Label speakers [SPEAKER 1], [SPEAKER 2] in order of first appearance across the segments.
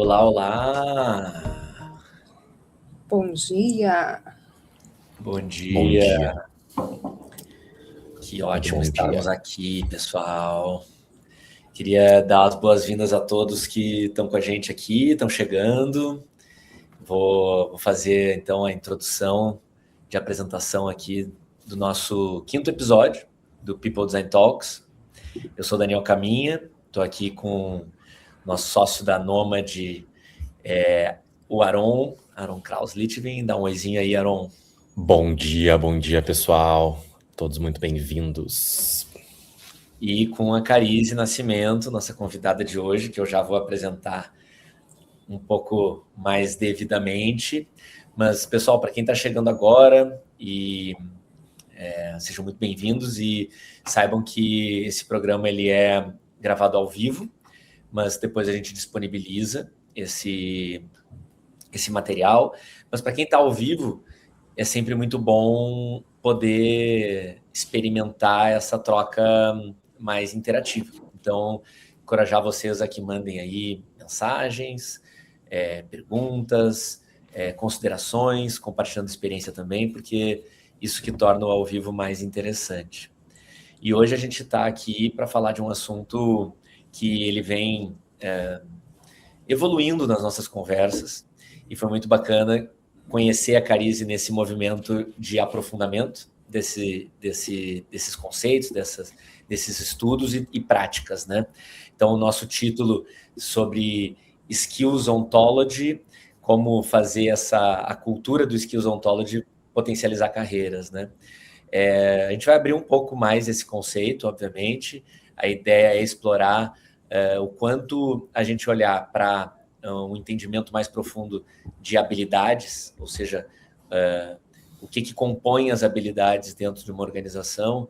[SPEAKER 1] Olá, olá!
[SPEAKER 2] Bom dia!
[SPEAKER 1] Bom
[SPEAKER 3] Bom
[SPEAKER 1] dia!
[SPEAKER 3] dia.
[SPEAKER 1] Que
[SPEAKER 3] Muito
[SPEAKER 1] ótimo
[SPEAKER 3] bom
[SPEAKER 1] estarmos
[SPEAKER 3] dia.
[SPEAKER 1] aqui, pessoal. Queria dar as boas-vindas a todos que estão com a gente aqui, estão chegando. Vou fazer então a introdução de apresentação aqui do nosso quinto episódio do People Design Talks. Eu sou Daniel Caminha, estou aqui com o nosso sócio da Nômade, o Aron Kraus-Litvin. Dá um oizinho aí, Aron.
[SPEAKER 3] Bom dia, pessoal. Todos muito bem-vindos.
[SPEAKER 1] E com a Carize Nascimento, nossa convidada de hoje, que eu já vou apresentar um pouco mais devidamente. Mas, pessoal, para quem está chegando agora, sejam muito bem-vindos e saibam que esse programa ele é gravado ao vivo, mas depois a gente disponibiliza esse material. Mas para quem está ao vivo, é sempre muito bom poder experimentar essa troca mais interativa. Então, encorajar vocês a que mandem aí mensagens, perguntas, considerações, compartilhando experiência também, porque isso que torna o ao vivo mais interessante. E hoje a gente está aqui para falar de um assunto que ele vem evoluindo nas nossas conversas, e foi muito bacana conhecer a Carize nesse movimento de aprofundamento desses conceitos, desses estudos e práticas, né? Então, o nosso título sobre Skills Ontology, como fazer a cultura do Skills Ontology potencializar carreiras, né? A gente vai abrir um pouco mais esse conceito, obviamente. A ideia é explorar o quanto a gente olhar para um entendimento mais profundo de habilidades, ou seja, o que compõe as habilidades dentro de uma organização,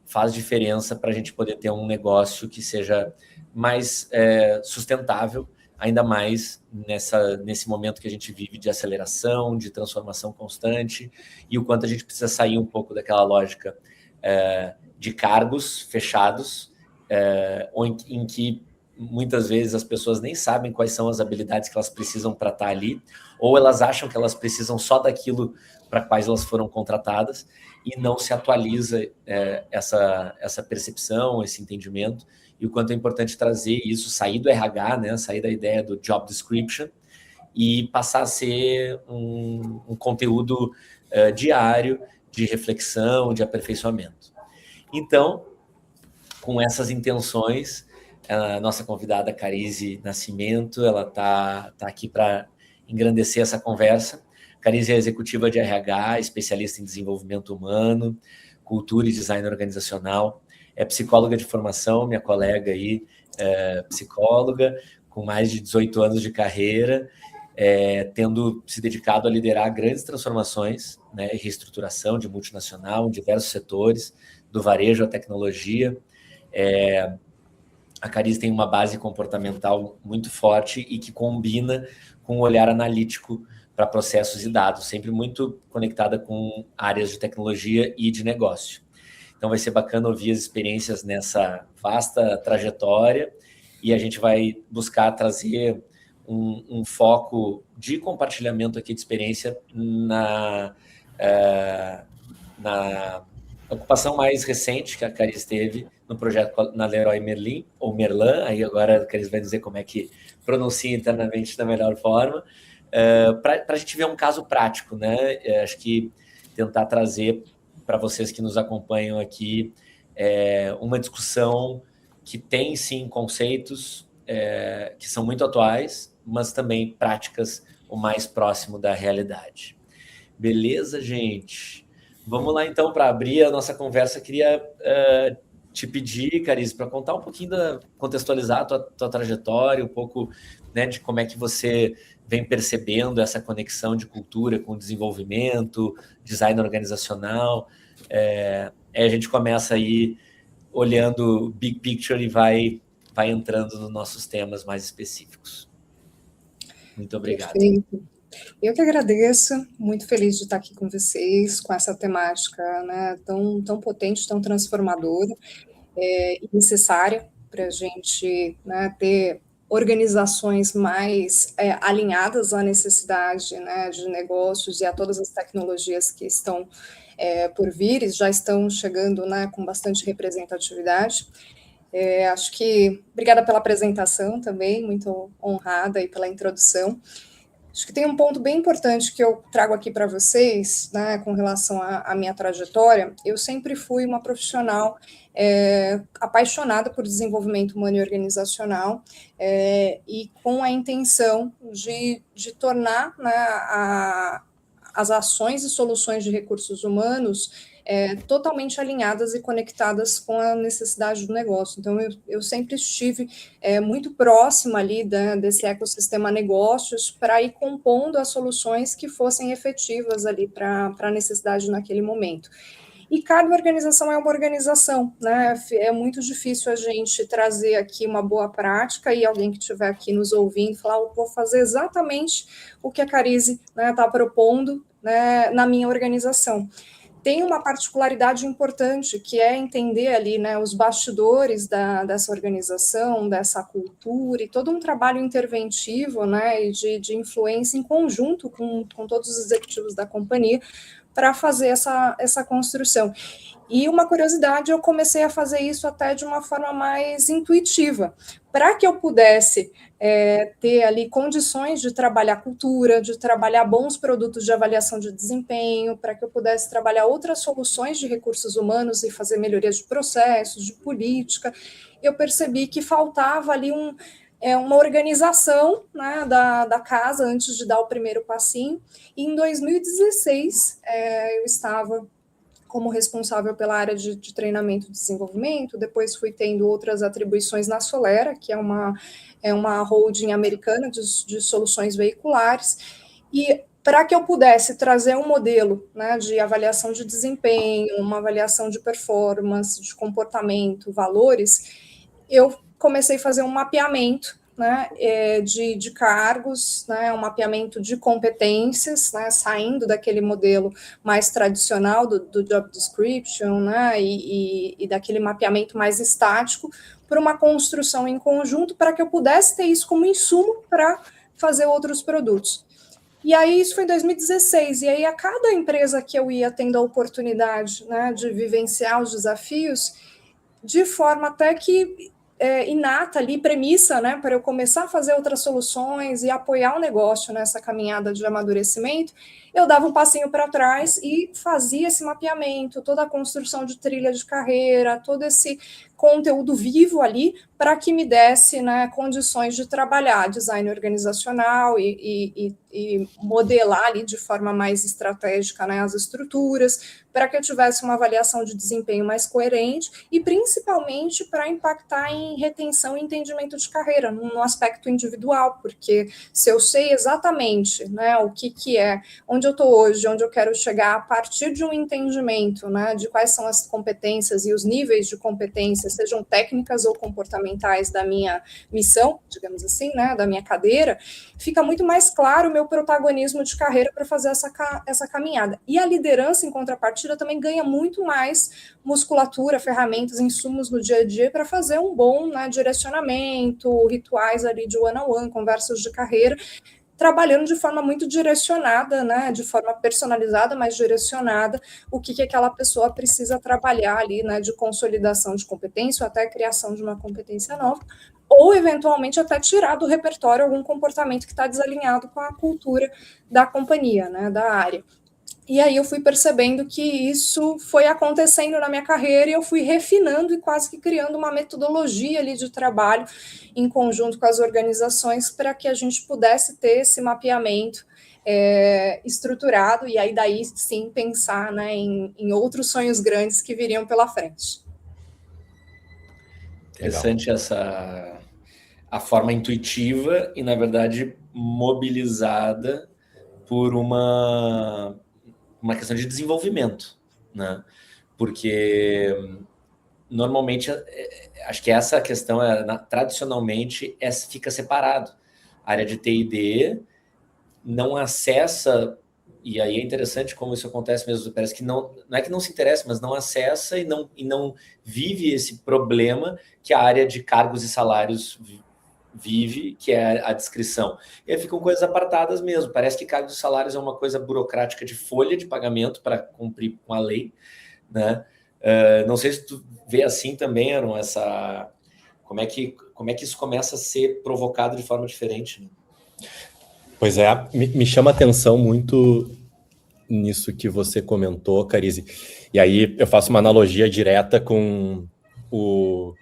[SPEAKER 1] faz diferença para a gente poder ter um negócio que seja mais sustentável, ainda mais nesse momento que a gente vive de aceleração, de transformação constante, e o quanto a gente precisa sair um pouco daquela lógica de cargos fechados, em que muitas vezes as pessoas nem sabem quais são as habilidades que elas precisam para estar ali, ou elas acham que elas precisam só daquilo para quais elas foram contratadas, e não se atualiza essa percepção, esse entendimento, e o quanto é importante trazer isso, sair do RH, né, sair da ideia do job description, e passar a ser um conteúdo diário de reflexão, de aperfeiçoamento. Então, com essas intenções, a nossa convidada Carize Nascimento, ela tá aqui para engrandecer essa conversa. Carize é executiva de RH, especialista em desenvolvimento humano, cultura e design organizacional, é psicóloga de formação, minha colega aí, psicóloga, com mais de 18 anos de carreira, tendo se dedicado a liderar grandes transformações, né, e reestruturação de multinacional em diversos setores, do varejo à tecnologia. A Carize tem uma base comportamental muito forte e que combina com um olhar analítico para processos e dados, sempre muito conectada com áreas de tecnologia e de negócio. Então vai ser bacana ouvir as experiências nessa vasta trajetória, e a gente vai buscar trazer um foco de compartilhamento aqui de experiência na ocupação mais recente que a Carize teve no projeto na Leroy Merlin, ou Merlin, aí agora a Carize vai dizer como é que pronuncia internamente da melhor forma, para a gente ver um caso prático, né? Acho que tentar trazer para vocês que nos acompanham aqui uma discussão que tem, sim, conceitos que são muito atuais, mas também práticas o mais próximo da realidade. Beleza, gente? Vamos lá, então, para abrir a nossa conversa, queria te pedir, Carize, para contar um pouquinho, contextualizar a tua trajetória, um pouco, né, de como é que você vem percebendo essa conexão de cultura com desenvolvimento, design organizacional. A gente começa aí olhando big picture e vai entrando nos nossos temas mais específicos. Muito obrigado.
[SPEAKER 2] Perfeito. Eu que agradeço, muito feliz de estar aqui com vocês, com essa temática, né, tão potente, tão transformadora, e necessária para a gente, né, ter organizações mais alinhadas à necessidade, né, de negócios e a todas as tecnologias que estão por vir e já estão chegando, né, com bastante representatividade. Acho que, obrigada pela apresentação também, muito honrada aí pela introdução. Acho que tem um ponto bem importante que eu trago aqui para vocês, né, com relação à minha trajetória. Eu sempre fui uma profissional apaixonada por desenvolvimento humano e organizacional, e com a intenção de tornar, né, as ações e soluções de recursos humanos totalmente alinhadas e conectadas com a necessidade do negócio. Então, eu sempre estive muito próxima ali desse ecossistema negócios para ir compondo as soluções que fossem efetivas ali para a necessidade naquele momento. E cada organização é uma organização, né? É muito difícil a gente trazer aqui uma boa prática e alguém que estiver aqui nos ouvindo falar, eu vou fazer exatamente o que a Carise está propondo, né, na minha organização. Tem uma particularidade importante, que é entender ali, né, os bastidores dessa organização, dessa cultura, e todo um trabalho interventivo, né, e de influência em conjunto com todos os executivos da companhia, para fazer essa construção. E uma curiosidade, eu comecei a fazer isso até de uma forma mais intuitiva, para que eu pudesse ter ali condições de trabalhar cultura, de trabalhar bons produtos de avaliação de desempenho, para que eu pudesse trabalhar outras soluções de recursos humanos e fazer melhorias de processos, de política. Eu percebi que faltava ali uma organização, né, da casa antes de dar o primeiro passinho. E em 2016, eu estava como responsável pela área de treinamento e desenvolvimento, depois fui tendo outras atribuições na Solera, que é uma holding americana de soluções veiculares, e para que eu pudesse trazer um modelo, né, de avaliação de desempenho, uma avaliação de performance, de comportamento, valores, eu comecei a fazer um mapeamento, né, de cargos, né, um mapeamento de competências, né, saindo daquele modelo mais tradicional do job description, né, e daquele mapeamento mais estático, para uma construção em conjunto, para que eu pudesse ter isso como insumo para fazer outros produtos. E aí, isso foi em 2016, e aí a cada empresa que eu ia tendo a oportunidade, né, de vivenciar os desafios, de forma até que inata ali, premissa, né, para eu começar a fazer outras soluções e apoiar o negócio nessa caminhada de amadurecimento, eu dava um passinho para trás e fazia esse mapeamento, toda a construção de trilha de carreira, todo esse conteúdo vivo ali, para que me desse, né, condições de trabalhar design organizacional e modelar ali de forma mais estratégica, né, as estruturas, para que eu tivesse uma avaliação de desempenho mais coerente e principalmente para impactar em retenção e entendimento de carreira, no aspecto individual, porque se eu sei exatamente, né, o que é, onde eu estou hoje, onde eu quero chegar, a partir de um entendimento, né, de quais são as competências e os níveis de competência, sejam técnicas ou comportamentais da minha missão, digamos assim, né, da minha cadeira, fica muito mais claro o meu protagonismo de carreira para fazer essa caminhada. E a liderança, em contrapartida, também ganha muito mais musculatura, ferramentas, insumos no dia a dia para fazer um bom, né, direcionamento, rituais ali de one-on-one, conversas de carreira, trabalhando de forma muito direcionada, né, de forma personalizada, mas direcionada, o que aquela pessoa precisa trabalhar ali, né, de consolidação de competência, ou até a criação de uma competência nova, ou eventualmente até tirar do repertório algum comportamento que está desalinhado com a cultura da companhia, né, da área. E aí eu fui percebendo que isso foi acontecendo na minha carreira e eu fui refinando e quase que criando uma metodologia ali de trabalho em conjunto com as organizações para que a gente pudesse ter esse mapeamento estruturado e aí daí sim pensar, né, em outros sonhos grandes que viriam pela frente.
[SPEAKER 1] Interessante a forma intuitiva e, na verdade, mobilizada por uma questão de desenvolvimento, né? Porque normalmente acho que essa questão tradicionalmente fica separado. A área de T&D não acessa, e aí é interessante como isso acontece mesmo, parece que não é que não se interessa, mas não acessa e não vive esse problema que a área de cargos e salários vive, que é a descrição. E aí ficam coisas apartadas mesmo. Parece que cargos e salários é uma coisa burocrática de folha de pagamento para cumprir com a lei, né? Não sei se tu vê assim também, Aaron, como é que isso começa a ser provocado de forma diferente, né?
[SPEAKER 3] Pois é, me chama a atenção muito nisso que você comentou, Carize. E aí eu faço uma analogia direta com o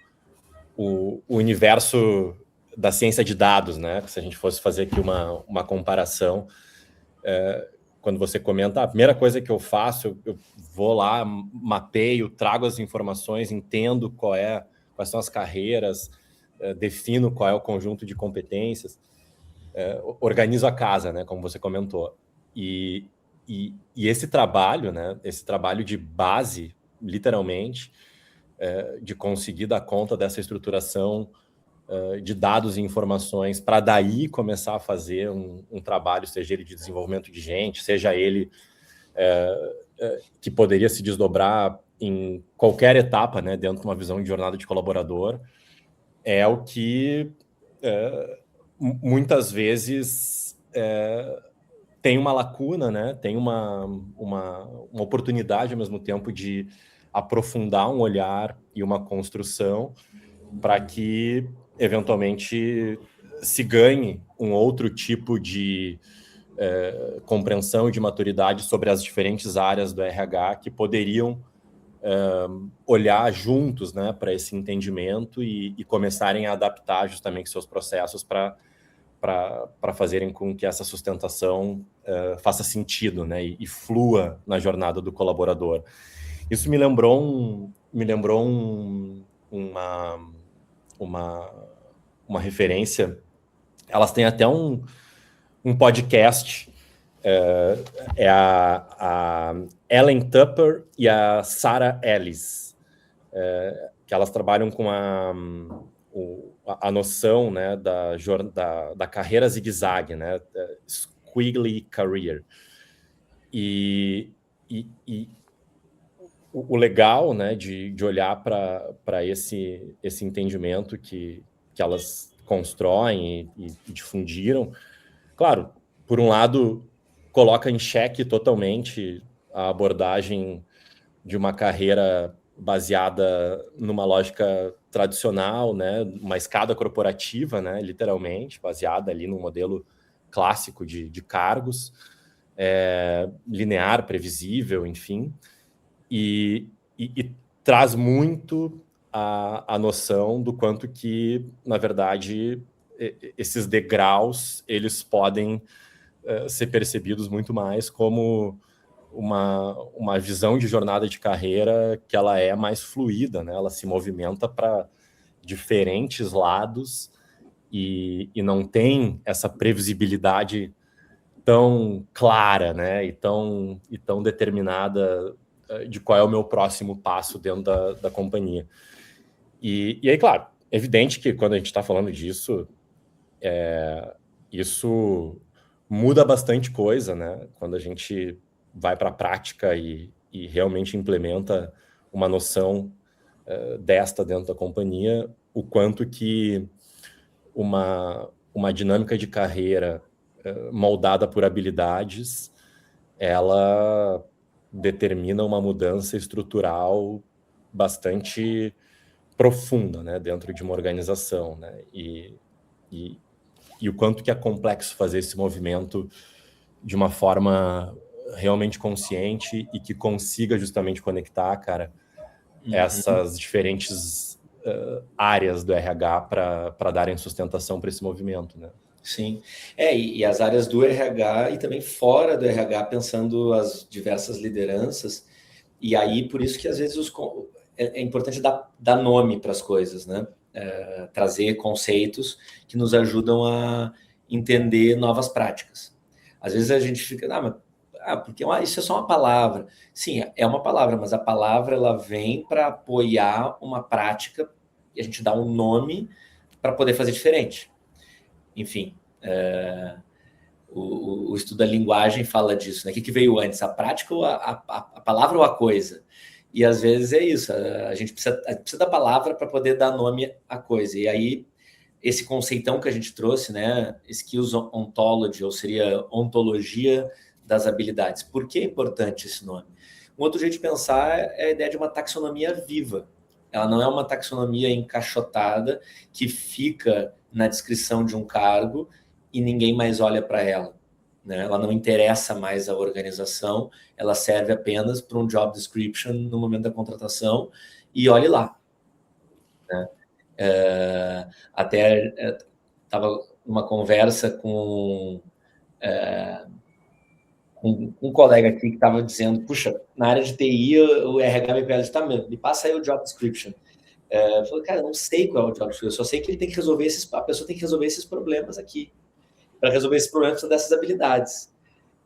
[SPEAKER 3] universo da ciência de dados, né? Se a gente fosse fazer aqui uma comparação, quando você comenta, a primeira coisa que eu faço, eu vou lá, mapeio, trago as informações, entendo quais são as carreiras, defino qual é o conjunto de competências, organizo a casa, né? Como você comentou. E esse trabalho, né? Esse trabalho de base, literalmente, de conseguir dar conta dessa estruturação de dados e informações, para daí começar a fazer um trabalho, seja ele de desenvolvimento de gente, seja ele que poderia se desdobrar em qualquer etapa, né, dentro de uma visão de jornada de colaborador, é o que muitas vezes tem uma lacuna, né, tem uma oportunidade ao mesmo tempo de aprofundar um olhar e uma construção para que eventualmente se ganhe um outro tipo de compreensão e de maturidade sobre as diferentes áreas do RH que poderiam olhar juntos, né, para esse entendimento e começarem a adaptar justamente seus processos para fazerem com que essa sustentação faça sentido, né, e flua na jornada do colaborador. Isso me lembrou uma referência. Elas têm até um podcast, a Ellen Tupper e a Sarah Ellis, que elas trabalham com a noção, né, da carreira zigue-zague, né, squiggly career. E o legal, né, de olhar para esse entendimento que elas constroem e difundiram, claro, por um lado, coloca em xeque totalmente a abordagem de uma carreira baseada numa lógica tradicional, né, uma escada corporativa, né, literalmente, baseada ali num modelo clássico de cargos, linear, previsível, enfim, e traz muito a noção do quanto que, na verdade, esses degraus, eles podem ser percebidos muito mais como uma visão de jornada de carreira que ela é mais fluida, né? Ela se movimenta para diferentes lados e não tem essa previsibilidade tão clara, né? E tão determinada de qual é o meu próximo passo dentro da companhia. E aí, claro, é evidente que quando a gente está falando disso, isso muda bastante coisa, né? Quando a gente vai para a prática e realmente implementa uma noção desta dentro da companhia, o quanto que uma dinâmica de carreira moldada por habilidades, ela determina uma mudança estrutural bastante profunda, né, dentro de uma organização, né, e o quanto que é complexo fazer esse movimento de uma forma realmente consciente e que consiga justamente conectar, cara, essas diferentes áreas do RH para darem sustentação para esse movimento, né?
[SPEAKER 1] Sim, e as áreas do RH e também fora do RH, pensando as diversas lideranças, e aí por isso que às vezes é importante dar nome para as coisas, né? Trazer conceitos que nos ajudam a entender novas práticas. Às vezes a gente fica, porque isso é só uma palavra. Sim, é uma palavra, mas a palavra ela vem para apoiar uma prática e a gente dá um nome para poder fazer diferente. Enfim, o estudo da linguagem fala disso, né? O que veio antes, a prática ou a palavra ou a coisa? E às vezes é isso, a gente precisa da palavra para poder dar nome à coisa. E aí esse conceitão que a gente trouxe, né? Skills Ontology, ou seria ontologia das habilidades. Por que é importante esse nome? Um outro jeito de pensar é a ideia de uma taxonomia viva. Ela não é uma taxonomia encaixotada que fica na descrição de um cargo e ninguém mais olha para ela, né? Ela não interessa mais à organização, ela serve apenas para um job description no momento da contratação e olhe lá, né? Até estava numa conversa com um colega aqui que estava dizendo, puxa, na área de TI o RH me pede, tá, me passa aí o job description. Eu falei, cara, eu não sei qual é o job description, eu só sei que ele tem que resolver a pessoa tem que resolver esses problemas aqui. Para resolver esses problemas são dessas habilidades.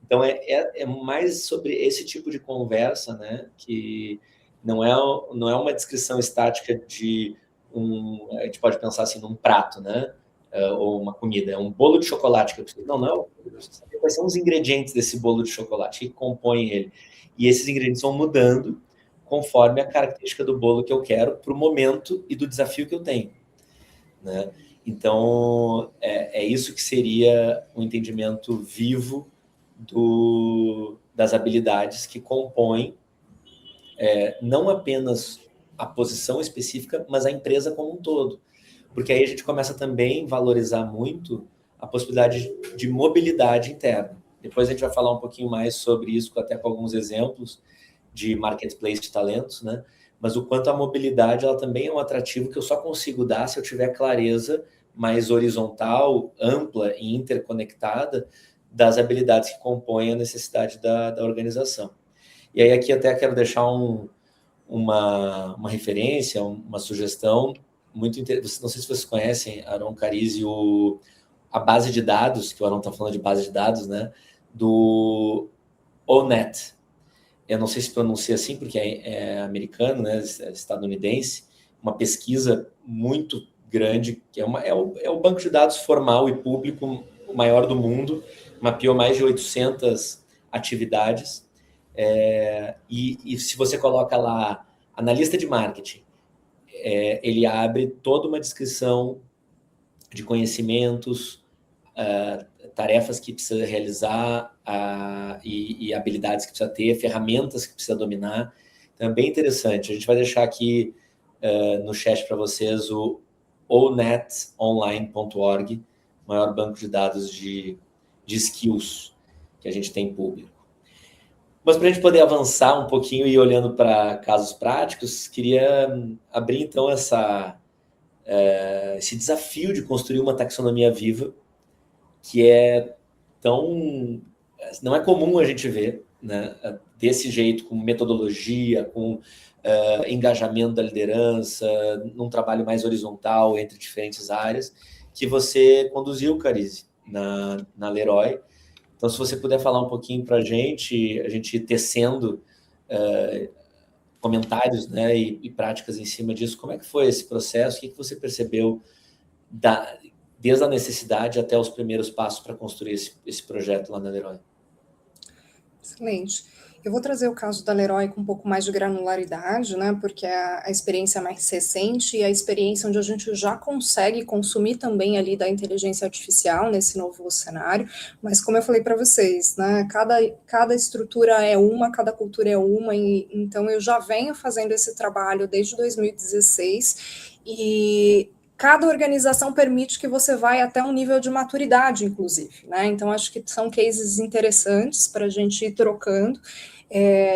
[SPEAKER 1] Então, é mais sobre esse tipo de conversa, né, que não é uma descrição estática de a gente pode pensar assim, num prato, né, ou uma comida, é um bolo de chocolate que eu preciso. Não, quais são os ingredientes desse bolo de chocolate que compõem ele. E esses ingredientes vão mudando conforme a característica do bolo que eu quero para o momento e do desafio que eu tenho, né? Então, é isso que seria um entendimento vivo das habilidades que compõem não apenas a posição específica, mas a empresa como um todo. Porque aí a gente começa também a valorizar muito a possibilidade de mobilidade interna. Depois a gente vai falar um pouquinho mais sobre isso, até com alguns exemplos de marketplace de talentos, né? Mas o quanto a mobilidade ela também é um atrativo que eu só consigo dar se eu tiver clareza mais horizontal, ampla e interconectada das habilidades que compõem a necessidade da organização. E aí aqui até quero deixar uma referência, uma sugestão muito interessante. Não sei se vocês conhecem, Aron Carisi, a base de dados, que o Aron está falando de base de dados, né? Do ONET. Eu não sei se pronuncia assim, porque é americano, né, estadunidense, uma pesquisa muito grande, que é o banco de dados formal e público maior do mundo, mapeou mais de 800 atividades, e se você coloca lá analista de marketing, ele abre toda uma descrição de conhecimentos, tarefas que precisa realizar e habilidades que precisa ter, ferramentas que precisa dominar. Então, é bem interessante. A gente vai deixar aqui no chat para vocês o onetonline.org, maior banco de dados de skills que a gente tem público. Mas para a gente poder avançar um pouquinho e ir olhando para casos práticos, queria abrir então esse desafio de construir uma taxonomia viva, que não é comum a gente ver, né, desse jeito, com metodologia, com engajamento da liderança, num trabalho mais horizontal entre diferentes áreas, que você conduziu, Carisi, na Leroy. Então, se você puder falar um pouquinho para a gente ir tecendo comentários, né, e práticas em cima disso, como é que foi esse processo, o que você percebeu desde a necessidade até os primeiros passos para construir esse projeto lá na Leroy?
[SPEAKER 2] Excelente. Eu vou trazer o caso da Leroy com um pouco mais de granularidade, né, porque é a experiência mais recente e a experiência onde a gente já consegue consumir também ali da inteligência artificial nesse novo cenário, mas como eu falei para vocês, né, cada estrutura é uma, cada cultura é uma, e então eu já venho fazendo esse trabalho desde 2016 e cada organização permite que você vai até um nível de maturidade, inclusive, né? Então, acho que são cases interessantes para a gente ir trocando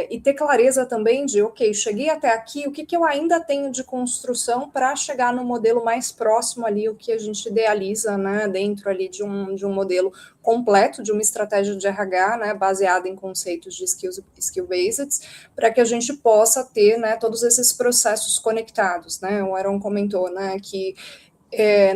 [SPEAKER 2] e ter clareza também de, ok, cheguei até aqui, o que eu ainda tenho de construção para chegar no modelo mais próximo ali, o que a gente idealiza, né, dentro ali de um modelo completo, de uma estratégia de RH, né, baseada em conceitos de skill-based, para que a gente possa ter, né, todos esses processos conectados, né? O Aron comentou, né, que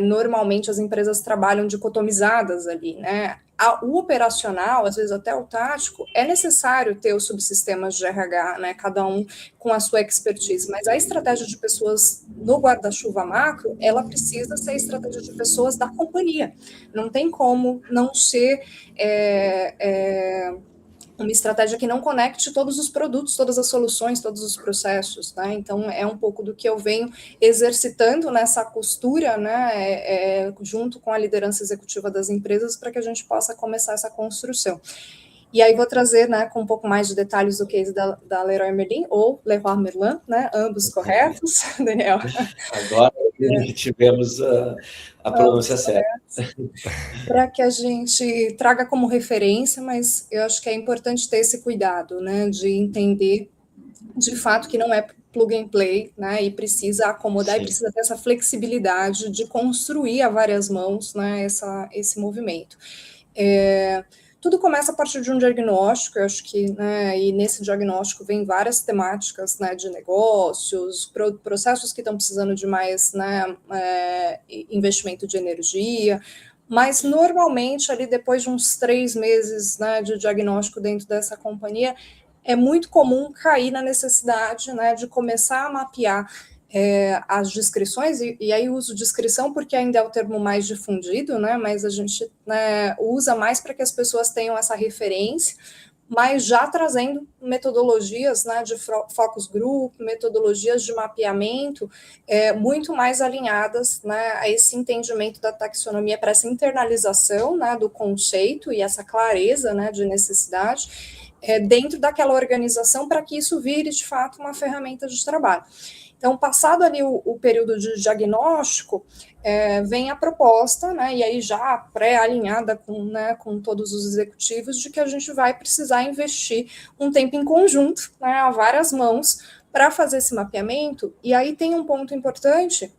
[SPEAKER 2] normalmente as empresas trabalham dicotomizadas ali, né? O operacional, às vezes até o tático, é necessário ter os subsistemas de RH, né? Cada um com a sua expertise, mas a estratégia de pessoas no guarda-chuva macro, ela precisa ser a estratégia de pessoas da companhia. Não tem como não ser uma estratégia que não conecte todos os produtos, todas as soluções, todos os processos, né? Então, é um pouco do que eu venho exercitando nessa costura, né, junto com a liderança executiva das empresas, para que a gente possa começar essa construção. E aí vou trazer, né, com um pouco mais de detalhes do case da Leroy Merlin, ou Leroy Merlin, né, ambos corretos, Daniel.
[SPEAKER 1] Agora que tivemos a pronúncia certa.
[SPEAKER 2] Para que a gente traga como referência, mas eu acho que é importante ter esse cuidado, né, de entender, de fato, que não é plug and play, né, e precisa acomodar, Sim. E precisa ter essa flexibilidade de construir a várias mãos, né, esse movimento. Tudo começa a partir de um diagnóstico, eu acho que, né, e nesse diagnóstico vem várias temáticas, né, de negócios, processos que estão precisando de mais, né, investimento de energia, mas normalmente ali depois de uns 3 meses, né, de diagnóstico dentro dessa companhia, é muito comum cair na necessidade, né, de começar a mapear as descrições, e aí uso descrição porque ainda é o termo mais difundido, né, mas a gente, né, usa mais para que as pessoas tenham essa referência, mas já trazendo metodologias, né, de focus group, metodologias de mapeamento, muito mais alinhadas, né, a esse entendimento da taxonomia, para essa internalização, né, do conceito e essa clareza, né, de necessidade, dentro daquela organização, para que isso vire, de fato, uma ferramenta de trabalho. Então, passado ali o período de diagnóstico, vem a proposta, né, e aí já pré-alinhada com todos os executivos, de que a gente vai precisar investir um tempo em conjunto, né, a várias mãos, para fazer esse mapeamento. E aí tem um ponto importante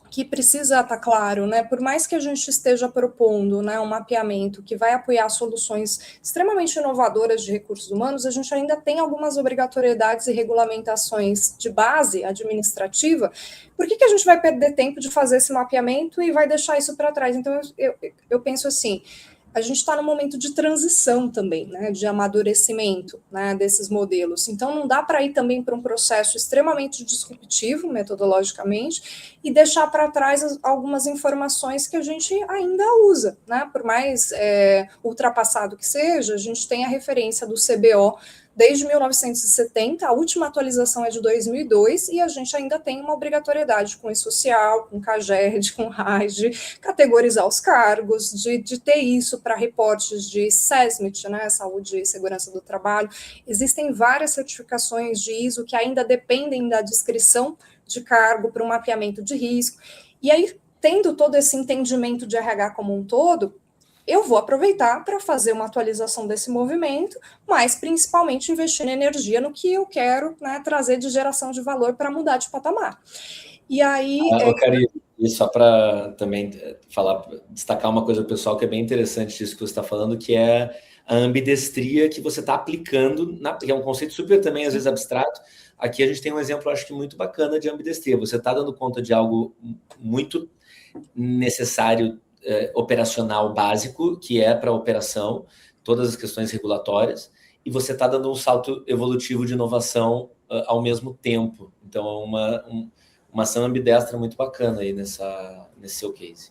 [SPEAKER 2] que precisa estar claro, né? Por mais que a gente esteja propondo, né, um mapeamento que vai apoiar soluções extremamente inovadoras de recursos humanos, a gente ainda tem algumas obrigatoriedades e regulamentações de base administrativa. Por que a gente vai perder tempo de fazer esse mapeamento e vai deixar isso para trás? Então, eu penso assim, a gente está num momento de transição também, né, de amadurecimento, né, desses modelos. Então, não dá para ir também para um processo extremamente disruptivo, metodologicamente, e deixar para trás algumas informações que a gente ainda usa, né, por mais ultrapassado que seja, a gente tem a referência do CBO desde 1970, a última atualização é de 2002, e a gente ainda tem uma obrigatoriedade com o E-Social, com o CAGED, com o RAID, de categorizar os cargos, de ter isso para reportes de SESMIT, né, Saúde e Segurança do Trabalho. Existem várias certificações de ISO que ainda dependem da descrição de cargo para o mapeamento de risco. E aí, tendo todo esse entendimento de RH como um todo, eu vou aproveitar para fazer uma atualização desse movimento, mas principalmente investir em energia no que eu quero, né, trazer de geração de valor para mudar de patamar. E aí...
[SPEAKER 1] Cari, e só para também destacar uma coisa pessoal que é bem interessante disso que você está falando, que é a ambidestria que você está aplicando, que é um conceito super também, às vezes, abstrato. Aqui a gente tem um exemplo, acho que muito bacana de ambidestria. Você está dando conta de algo muito necessário, operacional básico, que é para a operação, todas as questões regulatórias, e você está dando um salto evolutivo de inovação ao mesmo tempo. Então, é uma ação ambidestra muito bacana aí nesse seu case.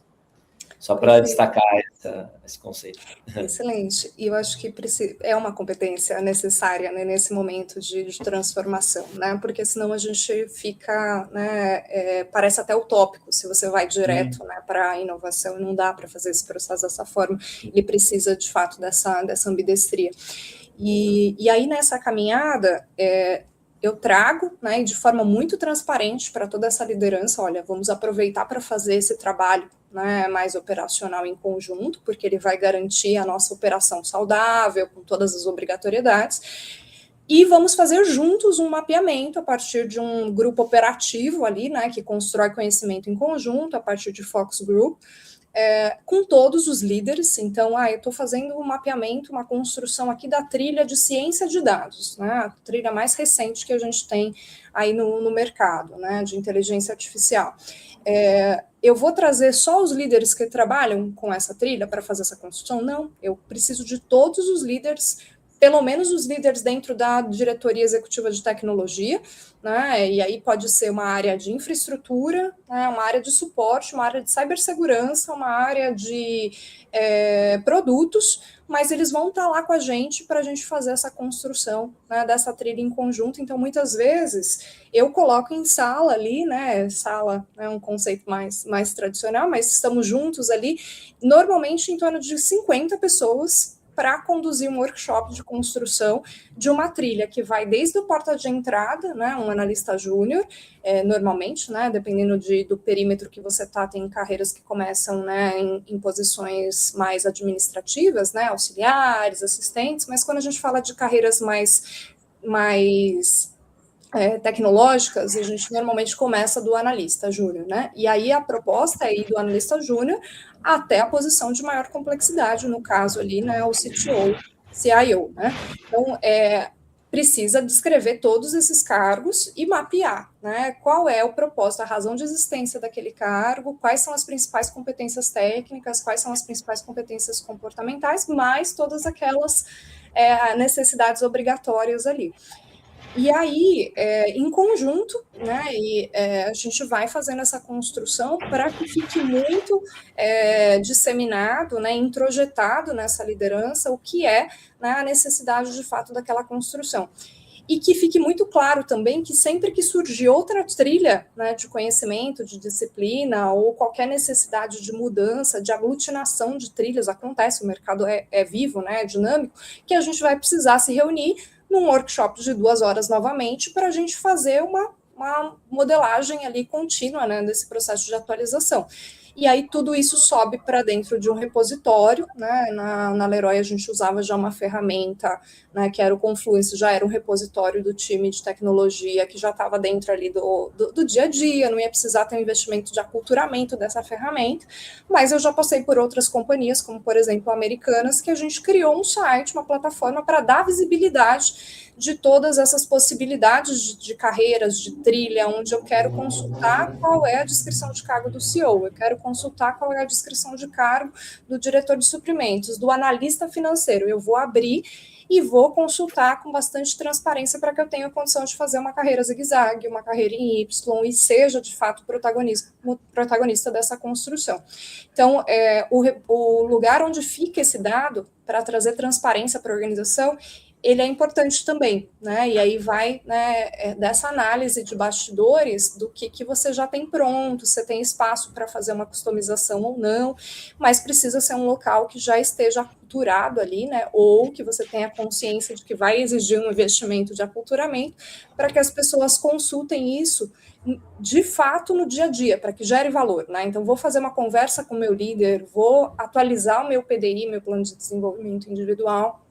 [SPEAKER 1] Só para destacar esse conceito.
[SPEAKER 2] Excelente. E eu acho que é uma competência necessária, né, nesse momento de transformação, né? Porque senão a gente fica, né, parece até utópico se você vai direto, né, para a inovação, e não dá para fazer esse processo dessa forma. Ele precisa, de fato, dessa ambidestria. E aí, nessa caminhada, eu trago, né, de forma muito transparente para toda essa liderança, olha, vamos aproveitar para fazer esse trabalho, né, mais operacional em conjunto, porque ele vai garantir a nossa operação saudável, com todas as obrigatoriedades, e vamos fazer juntos um mapeamento a partir de um grupo operativo ali, né, que constrói conhecimento em conjunto, a partir de focus group, com todos os líderes. Então, eu estou fazendo um mapeamento, uma construção aqui da trilha de ciência de dados, né, a trilha mais recente que a gente tem aí no mercado, né, de inteligência artificial. Eu vou trazer só os líderes que trabalham com essa trilha para fazer essa construção? Não, eu preciso de todos os líderes pelo menos os líderes dentro da diretoria executiva de tecnologia, né? E aí pode ser uma área de infraestrutura, né? Uma área de suporte, uma área de cibersegurança, uma área de produtos, mas eles vão estar lá com a gente para a gente fazer essa construção, né, dessa trilha em conjunto. Então, muitas vezes, eu coloco em sala ali, né, sala é um conceito mais tradicional, mas estamos juntos ali, normalmente em torno de 50 pessoas, para conduzir um workshop de construção de uma trilha que vai desde o porta de entrada, né, um analista júnior, normalmente, né, dependendo do perímetro que você está, tem carreiras que começam, né, em posições mais administrativas, né, auxiliares, assistentes, mas quando a gente fala de carreiras mais tecnológicas, a gente normalmente começa do analista júnior, né? E aí a proposta é ir do analista júnior até a posição de maior complexidade, no caso ali, né, o CTO, CIO, né? Então, precisa descrever todos esses cargos e mapear, né, qual é o propósito, a razão de existência daquele cargo, quais são as principais competências técnicas, quais são as principais competências comportamentais, mais todas aquelas necessidades obrigatórias ali. E aí, em conjunto, né, a gente vai fazendo essa construção para que fique muito disseminado, né, introjetado nessa liderança o que é, né, a necessidade de fato daquela construção. E que fique muito claro também que sempre que surgir outra trilha, né, de conhecimento, de disciplina, ou qualquer necessidade de mudança, de aglutinação de trilhas, acontece, o mercado é vivo, né, é dinâmico, que a gente vai precisar se reunir num workshop de 2 horas novamente, para a gente fazer uma modelagem ali contínua, né, desse processo de atualização. E aí tudo isso sobe para dentro de um repositório, né? Na Leroy a gente usava já uma ferramenta, né, que era o Confluence, já era um repositório do time de tecnologia que já estava dentro ali do dia a dia, não ia precisar ter um investimento de aculturamento dessa ferramenta, mas eu já passei por outras companhias, como por exemplo Americanas, que a gente criou um site, uma plataforma para dar visibilidade de todas essas possibilidades de carreiras, de trilha, onde eu quero consultar qual é a descrição de cargo do CEO, eu quero consultar qual é a descrição de cargo do diretor de suprimentos, do analista financeiro, eu vou abrir e vou consultar com bastante transparência para que eu tenha a condição de fazer uma carreira zigue-zague, uma carreira em Y, e seja, de fato, protagonista dessa construção. Então, o lugar onde fica esse dado, para trazer transparência para a organização, ele é importante também, né? E aí vai, né, dessa análise de bastidores do que você já tem pronto, você tem espaço para fazer uma customização ou não, mas precisa ser um local que já esteja aculturado ali, né? Ou que você tenha consciência de que vai exigir um investimento de aculturamento para que as pessoas consultem isso de fato no dia a dia, para que gere valor, né? Então, vou fazer uma conversa com o meu líder, vou atualizar o meu PDI, meu plano de desenvolvimento individual,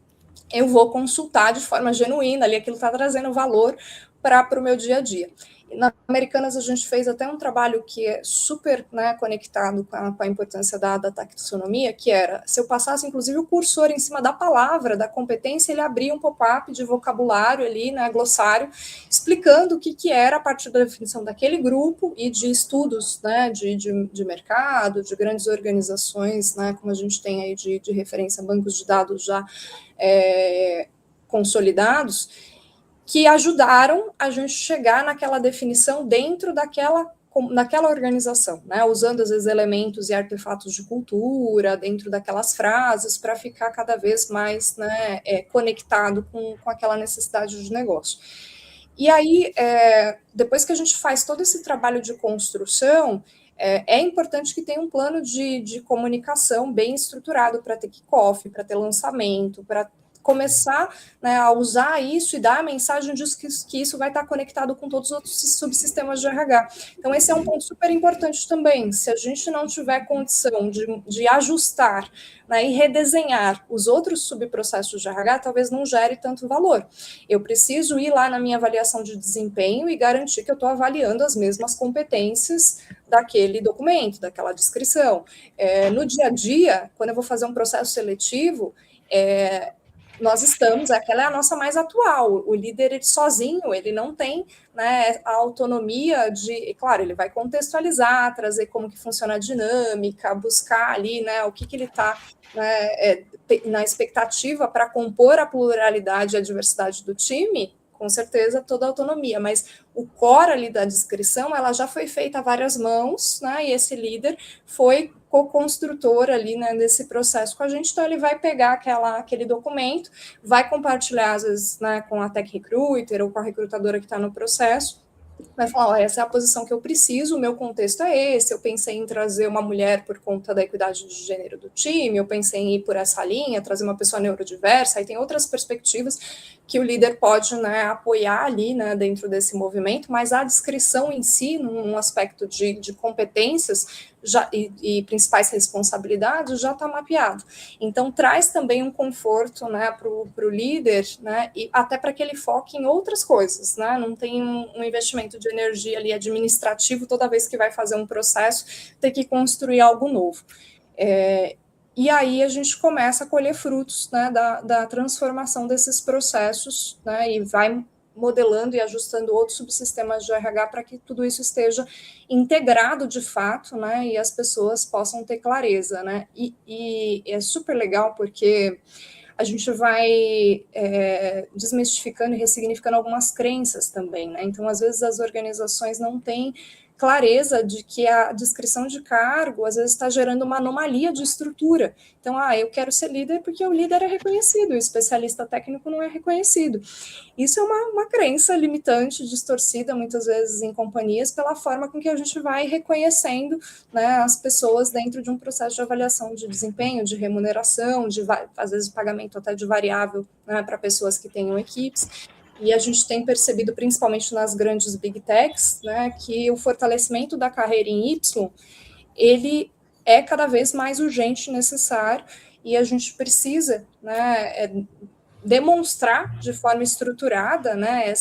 [SPEAKER 2] eu vou consultar de forma genuína ali, aquilo está trazendo valor para o meu dia a dia. Na Americanas, a gente fez até um trabalho que é super, né, conectado com a importância da taxonomia, que era, se eu passasse, inclusive, o cursor em cima da palavra, da competência, ele abria um pop-up de vocabulário ali, né, glossário, explicando o que era a partir da definição daquele grupo e de estudos, né, de mercado, de grandes organizações, né, como a gente tem aí de referência, bancos de dados já consolidados, que ajudaram a gente chegar naquela definição dentro naquela organização, né, usando às vezes elementos e artefatos de cultura dentro daquelas frases para ficar cada vez mais, né, conectado com aquela necessidade de negócio. E aí, depois que a gente faz todo esse trabalho de construção, é importante que tenha um plano de comunicação bem estruturado para ter kickoff, para ter lançamento, para começar, né, a usar isso e dar a mensagem de que isso vai estar conectado com todos os outros subsistemas de RH. Então, esse é um ponto super importante também. Se a gente não tiver condição de ajustar, né, e redesenhar os outros subprocessos de RH, talvez não gere tanto valor. Eu preciso ir lá na minha avaliação de desempenho e garantir que eu estou avaliando as mesmas competências daquele documento, daquela descrição. No dia a dia, quando eu vou fazer um processo seletivo, nós estamos, aquela é a nossa mais atual, o líder ele sozinho, ele não tem, né, a autonomia de, claro, ele vai contextualizar, trazer como que funciona a dinâmica, buscar ali, né, o que ele está, né, na expectativa para compor a pluralidade e a diversidade do time, com certeza toda a autonomia, mas o core ali da descrição, ela já foi feita a várias mãos, né, e esse líder foi co-construtor ali, né, desse processo com a gente, então ele vai pegar aquele documento, vai compartilhar, às vezes, né, com a Tech Recruiter ou com a recrutadora que está no processo, vai falar, ó, essa é a posição que eu preciso, o meu contexto é esse, eu pensei em trazer uma mulher por conta da equidade de gênero do time, eu pensei em ir por essa linha, trazer uma pessoa neurodiversa, aí tem outras perspectivas que o líder pode, né, apoiar ali, né, dentro desse movimento, mas a descrição em si, num aspecto de competências e principais responsabilidades, já está mapeado. Então, traz também um conforto, né, para o líder, né, e até para que ele foque em outras coisas, né, não tem um investimento de energia ali administrativo toda vez que vai fazer um processo, ter que construir algo novo. E aí a gente começa a colher frutos, né, da transformação desses processos, né, e vai modelando e ajustando outros subsistemas de RH para que tudo isso esteja integrado de fato, né, e as pessoas possam ter clareza, né, e é super legal porque a gente vai desmistificando e ressignificando algumas crenças também, né, então às vezes as organizações não têm clareza de que a descrição de cargo, às vezes, está gerando uma anomalia de estrutura. Então, eu quero ser líder porque o líder é reconhecido, o especialista técnico não é reconhecido. Isso é uma crença limitante, distorcida, muitas vezes, em companhias, pela forma com que a gente vai reconhecendo, né, as pessoas dentro de um processo de avaliação de desempenho, de remuneração, às vezes, pagamento até de variável, né, para pessoas que tenham equipes. E a gente tem percebido, principalmente nas grandes big techs, né, que o fortalecimento da carreira em Y, ele é cada vez mais urgente e necessário, e a gente precisa, né, demonstrar de forma estruturada, né,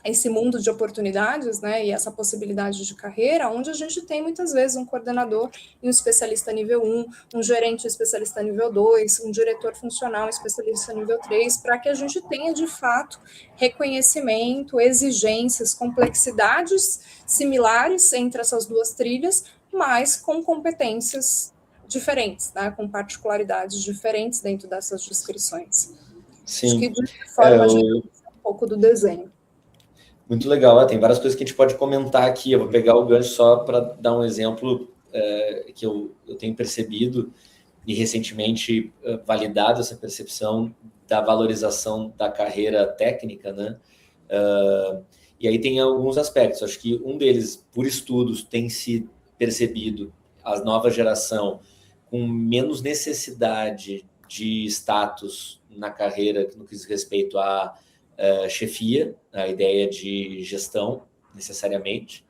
[SPEAKER 2] esse mundo de oportunidades, né, e essa possibilidade de carreira, onde a gente tem muitas vezes um coordenador e um especialista nível 1, um gerente especialista nível 2, um diretor funcional especialista nível 3, para que a gente tenha de fato reconhecimento, exigências, complexidades similares entre essas duas trilhas, mas com competências diferentes, né, com particularidades diferentes dentro dessas descrições.
[SPEAKER 1] Sim.
[SPEAKER 2] Acho que de forma a gente um pouco do desenho.
[SPEAKER 1] Muito legal, tem várias coisas que a gente pode comentar aqui. Eu vou pegar o gancho só para dar um exemplo que eu tenho percebido e recentemente validado essa percepção da valorização da carreira técnica, né? E aí tem alguns aspectos. Acho que um deles, por estudos, tem se percebido a nova geração com menos necessidade de status na carreira no que diz respeito a chefia, a ideia de gestão, necessariamente.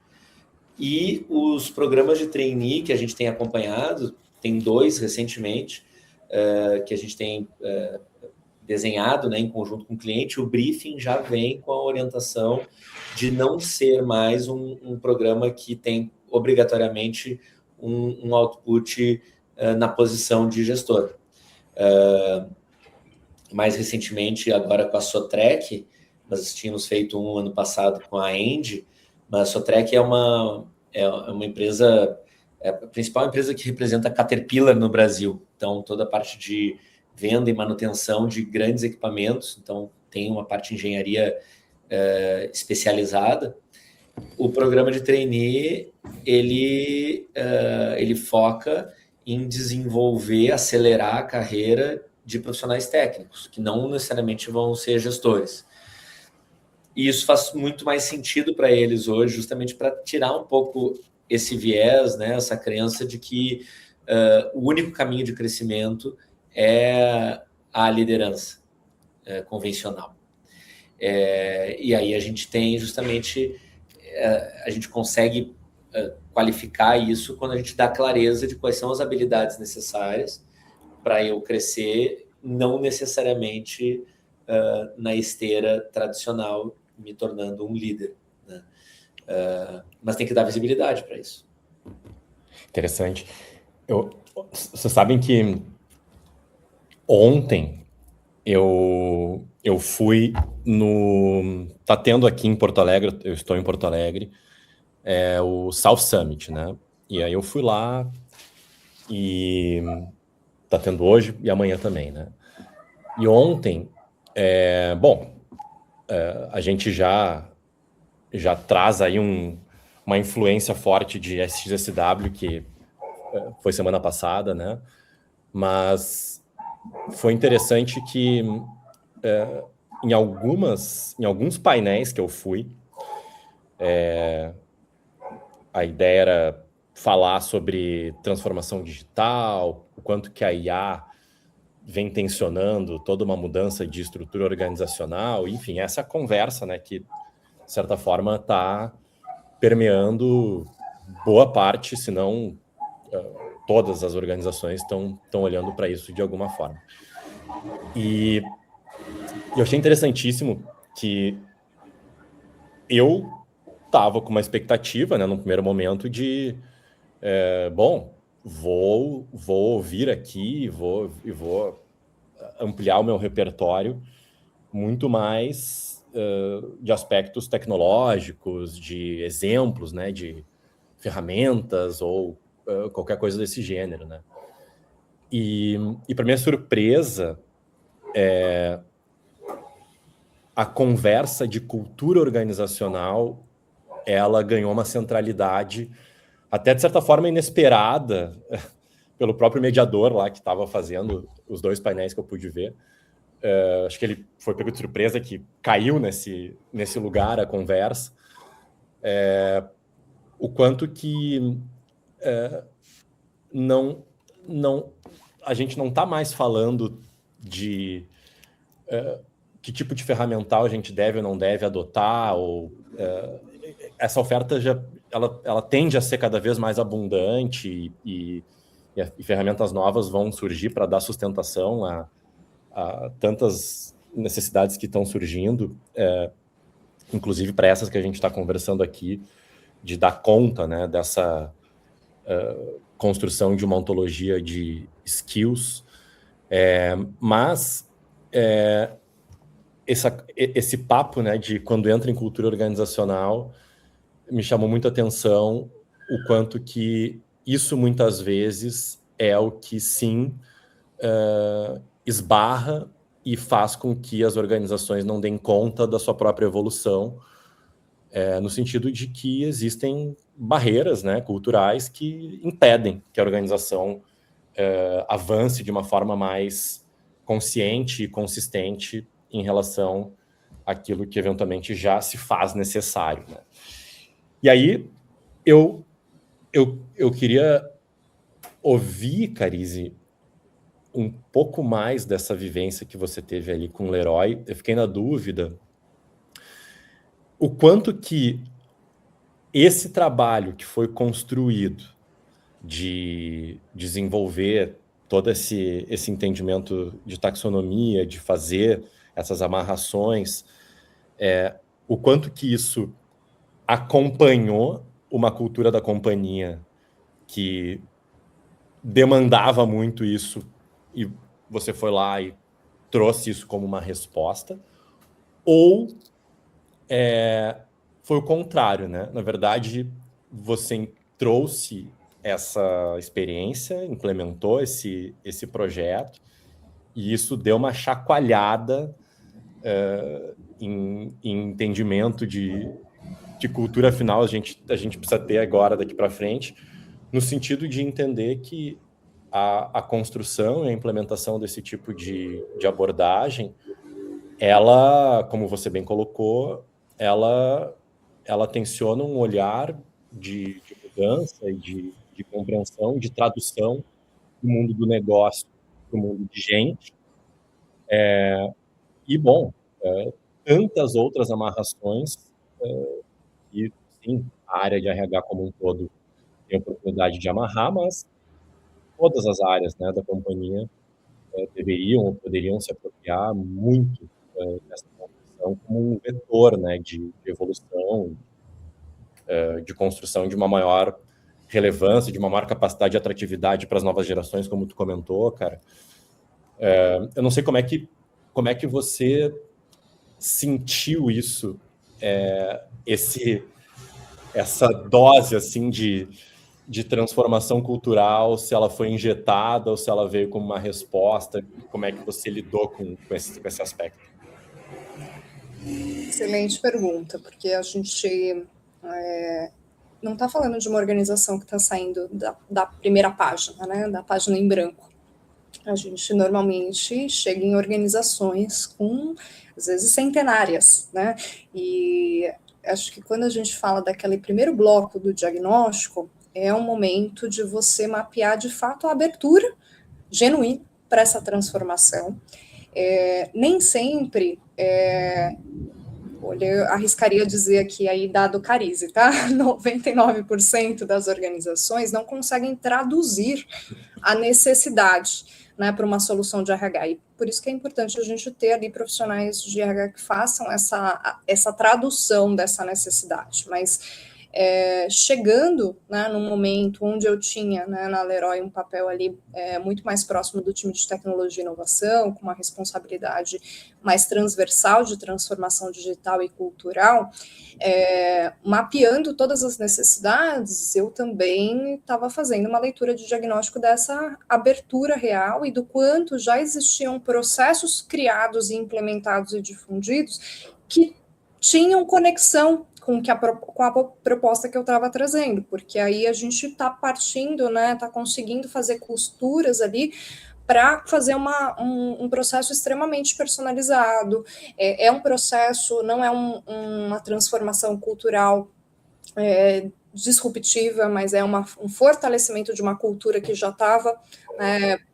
[SPEAKER 1] E os programas de trainee que a gente tem acompanhado, tem 2 recentemente, que a gente tem desenhado, né, em conjunto com o cliente, o briefing já vem com a orientação de não ser mais um programa que tem obrigatoriamente um output na posição de gestor. Mais recentemente, agora com a Sotrec, nós tínhamos feito um ano passado com a End, mas a Sotrec é uma empresa, a principal empresa que representa a Caterpillar no Brasil. Então, toda a parte de venda e manutenção de grandes equipamentos, então tem uma parte de engenharia especializada. O programa de trainee, ele foca em desenvolver, acelerar a carreira de profissionais técnicos, que não necessariamente vão ser gestores. E isso faz muito mais sentido para eles hoje, justamente para tirar um pouco esse viés, né, essa crença de que o único caminho de crescimento é a liderança convencional. E aí a gente tem justamente, a gente consegue qualificar isso quando a gente dá clareza de quais são as habilidades necessárias para eu crescer, não necessariamente na esteira tradicional, me tornando um líder, né? Mas tem que dar visibilidade para isso.
[SPEAKER 3] Interessante. Vocês sabem que ontem eu fui no... Tá tendo aqui em Porto Alegre, eu estou em Porto Alegre, o South Summit, né? E aí eu fui lá e tendo hoje e amanhã também, né? E ontem, a gente já traz aí uma influência forte de SXSW, que foi semana passada, né? Mas foi interessante que em alguns painéis que eu fui, a ideia era falar sobre transformação digital, o quanto que a IA vem tensionando toda uma mudança de estrutura organizacional, enfim, essa conversa, né, que, de certa forma, está permeando boa parte, se não todas as organizações estão olhando para isso de alguma forma. E eu achei interessantíssimo que eu estava com uma expectativa, né, no primeiro momento de, vou ouvir aqui, vou ampliar o meu repertório muito mais de aspectos tecnológicos, de exemplos, né, de ferramentas ou qualquer coisa desse gênero, né? E para minha surpresa, a conversa de cultura organizacional, ela ganhou uma centralidade até de certa forma inesperada pelo próprio mediador lá que estava fazendo os 2 painéis que eu pude ver. Acho que ele foi pego de surpresa que caiu nesse lugar a conversa. O quanto que a gente não está mais falando de que tipo de ferramental a gente deve ou não deve adotar, ou essa oferta ela tende a ser cada vez mais abundante e ferramentas novas vão surgir para dar sustentação a tantas necessidades que estão surgindo, inclusive para essas que a gente está conversando aqui, de dar conta, né, dessa construção de uma ontologia de skills, mas esse papo, né, de quando entra em cultura organizacional me chamou muita atenção o quanto que isso muitas vezes é o que sim esbarra e faz com que as organizações não deem conta da sua própria evolução, no sentido de que existem barreiras, né, culturais que impedem que a organização avance de uma forma mais consciente e consistente em relação àquilo que eventualmente já se faz necessário, né? E aí eu queria ouvir, Carize, um pouco mais dessa vivência que você teve ali com o Leroy. Eu fiquei na dúvida o quanto que esse trabalho que foi construído de desenvolver todo esse entendimento de taxonomia, de fazer essas amarrações, o quanto que isso acompanhou uma cultura da companhia que demandava muito isso e você foi lá e trouxe isso como uma resposta, ou foi o contrário, né? Na verdade, você trouxe essa experiência, implementou esse projeto, e isso deu uma chacoalhada em entendimento de cultura final a gente precisa ter agora, daqui para frente, no sentido de entender que a construção e a implementação desse tipo de abordagem, ela, como você bem colocou, ela tensiona um olhar de mudança e de compreensão, de tradução do mundo do negócio para o mundo de gente. E, bom, tantas outras amarrações que, sim, a área de RH como um todo tem a oportunidade de amarrar, mas todas as áreas, né, da companhia deveriam ou poderiam se apropriar muito dessa construção como um vetor, né, de evolução, de construção de uma maior relevância, de uma maior capacidade de atratividade para as novas gerações, como tu comentou, cara. Eu não sei como é que você sentiu isso, essa dose assim de de transformação cultural, se ela foi injetada ou se ela veio como uma resposta, como é que você lidou com esse aspecto?
[SPEAKER 2] Excelente pergunta, porque a gente não está falando de uma organização que está saindo da primeira página, né, da página em branco. A gente normalmente chega em organizações com, às vezes, centenárias, né, e acho que quando a gente fala daquele primeiro bloco do diagnóstico, é um momento de você mapear, de fato, a abertura genuína para essa transformação. Nem sempre... Olha, eu arriscaria dizer aqui aí, dado Carise, tá? 99% das organizações não conseguem traduzir a necessidade, né, para uma solução de RH. E por isso que é importante a gente ter ali profissionais de RH que façam essa tradução dessa necessidade. Mas chegando, né, num momento onde eu tinha, né, na Leroy um papel ali muito mais próximo do time de tecnologia e inovação, com uma responsabilidade mais transversal de transformação digital e cultural, mapeando todas as necessidades, eu também estava fazendo uma leitura de diagnóstico dessa abertura real e do quanto já existiam processos criados e implementados e difundidos que tinham conexão com a proposta que eu estava trazendo, porque aí a gente está partindo, né, está conseguindo fazer costuras ali para fazer um processo extremamente personalizado. É um processo, não é uma transformação cultural disruptiva, mas é um fortalecimento de uma cultura que já estava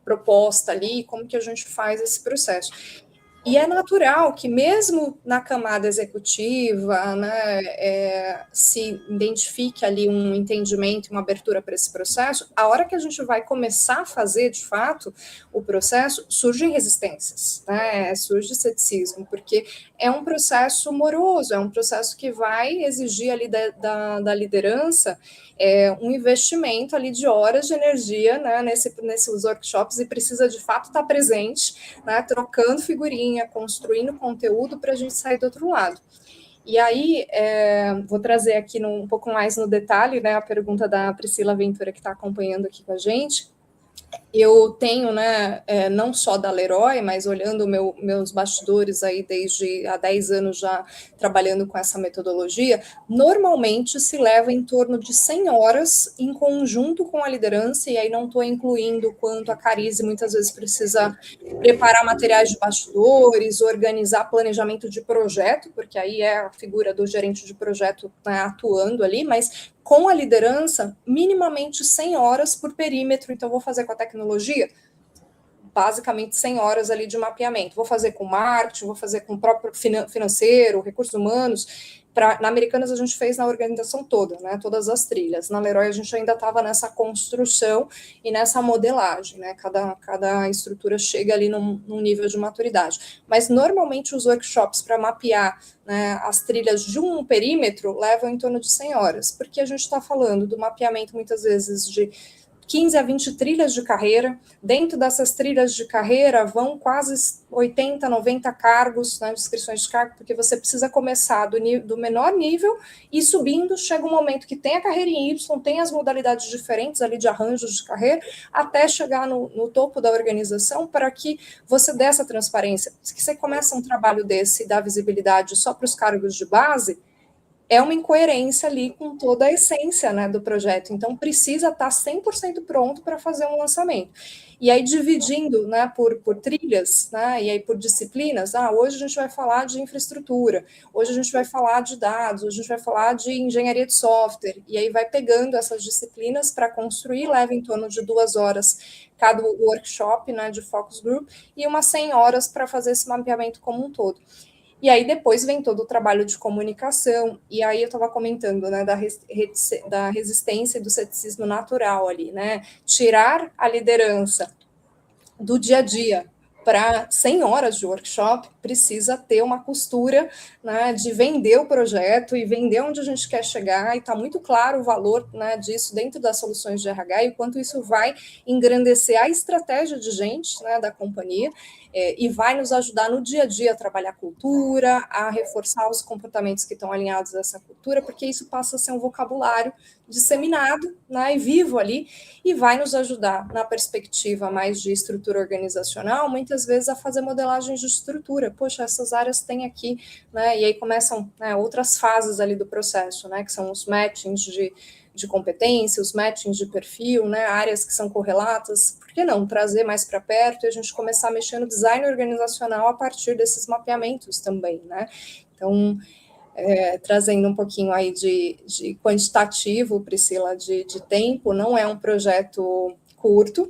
[SPEAKER 2] proposta ali, como que a gente faz esse processo. E é natural que mesmo na camada executiva, né, se identifique ali um entendimento, uma abertura para esse processo, a hora que a gente vai começar a fazer, de fato, o processo, surgem resistências, né, surge ceticismo, porque é um processo moroso, é um processo que vai exigir ali da liderança um investimento ali de horas de energia, né, nesses workshops, e precisa de fato estar presente, né, trocando figurinha, construindo conteúdo para a gente sair do outro lado. E aí, vou trazer aqui um pouco mais no detalhe, né, a pergunta da Priscila Ventura, que está acompanhando aqui com a gente. Eu tenho, né, não só da Leroy, mas olhando meus bastidores aí desde há 10 anos já trabalhando com essa metodologia, normalmente se leva em torno de 100 horas em conjunto com a liderança, e aí não estou incluindo quanto a Carise muitas vezes precisa preparar materiais de bastidores, organizar planejamento de projeto, porque aí é a figura do gerente de projeto, né, atuando ali, mas com a liderança, minimamente 100 horas por perímetro. Então, vou fazer com a tecnologia, basicamente 100 horas ali de mapeamento. Vou fazer com marketing, vou fazer com o próprio financeiro, recursos humanos. Na Americanas, a gente fez na organização toda, né, todas as trilhas. Na Leroy, a gente ainda estava nessa construção e nessa modelagem, né, cada estrutura chega ali num nível de maturidade. Mas, normalmente, os workshops para mapear, né, as trilhas de um perímetro levam em torno de 100 horas, porque a gente está falando do mapeamento, muitas vezes, de 15 a 20 trilhas de carreira. Dentro dessas trilhas de carreira vão quase 80, 90 cargos, né, descrições de cargo, porque você precisa começar do menor nível e subindo, chega um momento que tem a carreira em Y, tem as modalidades diferentes ali de arranjos de carreira, até chegar no topo da organização, para que você dê essa transparência. Se você começa um trabalho desse e dá visibilidade só para os cargos de base, é uma incoerência ali com toda a essência, né, do projeto. Então, precisa estar 100% pronto para fazer um lançamento. E aí, dividindo, né, por trilhas, né, e aí por disciplinas, hoje a gente vai falar de infraestrutura, hoje a gente vai falar de dados, hoje a gente vai falar de engenharia de software, e aí vai pegando essas disciplinas para construir, leva em torno de 2 horas cada workshop, né, de focus group, e umas 100 horas para fazer esse mapeamento como um todo. E aí depois vem todo o trabalho de comunicação, e aí eu estava comentando, né, da resistência e do ceticismo natural ali, né, tirar a liderança do dia a dia para 100 horas de workshop, precisa ter uma costura, né, de vender o projeto e vender onde a gente quer chegar, e está muito claro o valor, né, disso dentro das soluções de RH e o quanto isso vai engrandecer a estratégia de gente, né, da companhia, e vai nos ajudar no dia a dia a trabalhar a cultura, a reforçar os comportamentos que estão alinhados a essa cultura, porque isso passa a ser um vocabulário disseminado, né, e vivo ali, e vai nos ajudar na perspectiva mais de estrutura organizacional, muitas vezes a fazer modelagem de estrutura. Poxa, essas áreas têm aqui, né, e aí começam, né, outras fases ali do processo, né, que são os matchings de competência, os matchings de perfil, né, áreas que são correlatas. Por que não trazer mais para perto e a gente começar a mexer no design organizacional a partir desses mapeamentos também, né? Então, trazendo um pouquinho aí de quantitativo, Priscila, de tempo, não é um projeto curto,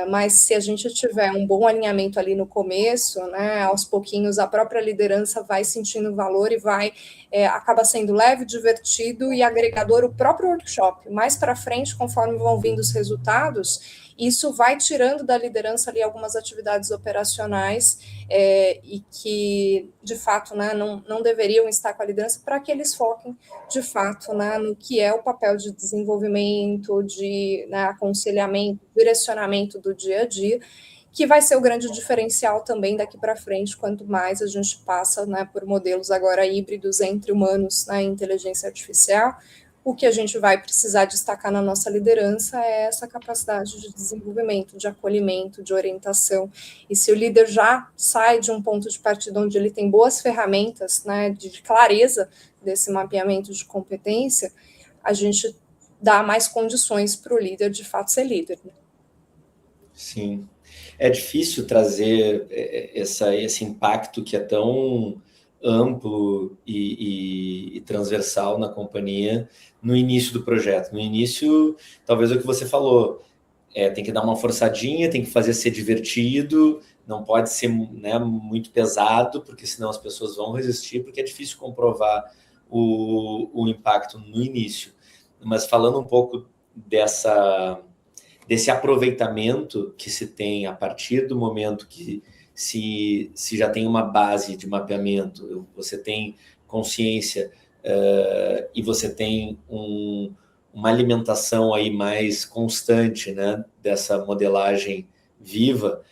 [SPEAKER 2] mas se a gente tiver um bom alinhamento ali no começo, né, aos pouquinhos a própria liderança vai sentindo valor e acaba sendo leve, divertido e agregador o próprio workshop. Mais para frente, conforme vão vindo os resultados, isso vai tirando da liderança ali algumas atividades operacionais e que, de fato, né, não deveriam estar com a liderança para que eles foquem, de fato, né, no que é o papel de desenvolvimento, de, né, aconselhamento, direcionamento do dia a dia, que vai ser o grande diferencial também daqui para frente, quanto mais a gente passa, né, por modelos agora híbridos entre humanos, né, e inteligência artificial. O que a gente vai precisar destacar na nossa liderança é essa capacidade de desenvolvimento, de acolhimento, de orientação. E se o líder já sai de um ponto de partida onde ele tem boas ferramentas, né, de clareza desse mapeamento de competência, a gente dá mais condições para o líder de fato ser líder. Né?
[SPEAKER 1] Sim. É difícil trazer esse impacto que é tão amplo e transversal na companhia no início do projeto. No início, talvez o que você falou, tem que dar uma forçadinha, tem que fazer ser divertido, não pode ser, né, muito pesado, porque senão as pessoas vão resistir, porque é difícil comprovar o impacto no início. Mas falando um pouco desse aproveitamento que se tem a partir do momento que se já tem uma base de mapeamento, você tem consciência e você tem uma alimentação aí mais constante, né, dessa modelagem viva,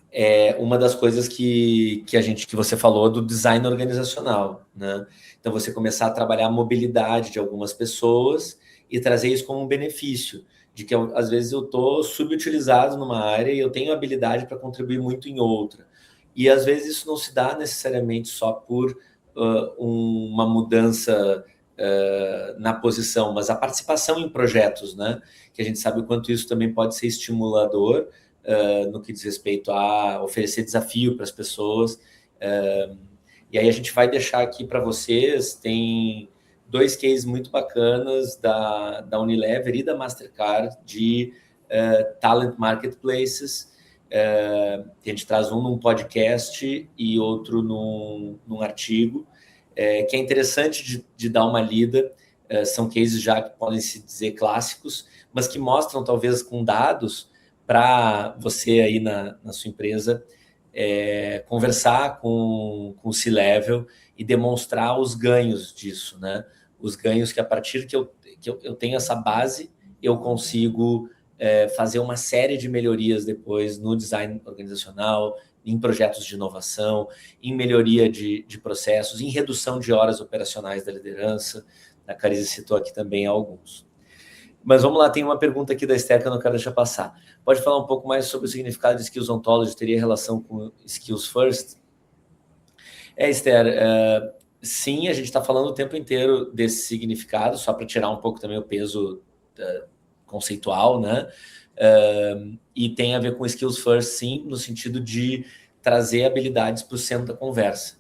[SPEAKER 1] é uma das coisas que você falou do design organizacional, né? Então, você começar a trabalhar a mobilidade de algumas pessoas e trazer isso como um benefício, de que às vezes eu estou subutilizado numa área e eu tenho habilidade para contribuir muito em outra. E às vezes isso não se dá necessariamente só por uma mudança na posição, mas a participação em projetos, né? Que a gente sabe o quanto isso também pode ser estimulador no que diz respeito a oferecer desafio para as pessoas. E aí a gente vai deixar aqui para vocês, tem 2 cases muito bacanas da Unilever e da Mastercard de Talent Marketplaces. A gente traz um num podcast e outro num artigo, que é interessante de dar uma lida. São cases já que podem se dizer clássicos, mas que mostram, talvez com dados, para você aí na sua empresa conversar com o C-Level e demonstrar os ganhos disso, né? Os ganhos que a partir que eu tenho essa base, eu consigo fazer uma série de melhorias depois no design organizacional, em projetos de inovação, em melhoria de processos, em redução de horas operacionais da liderança. A Carize citou aqui também alguns. Mas vamos lá, tem uma pergunta aqui da Esther que eu não quero deixar passar. Pode falar um pouco mais sobre o significado de Skills Ontology? Teria relação com Skills First? Esther, sim, a gente está falando o tempo inteiro desse significado, só para tirar um pouco também o peso conceitual, né? E tem a ver com Skills First, sim, no sentido de trazer habilidades para o centro da conversa.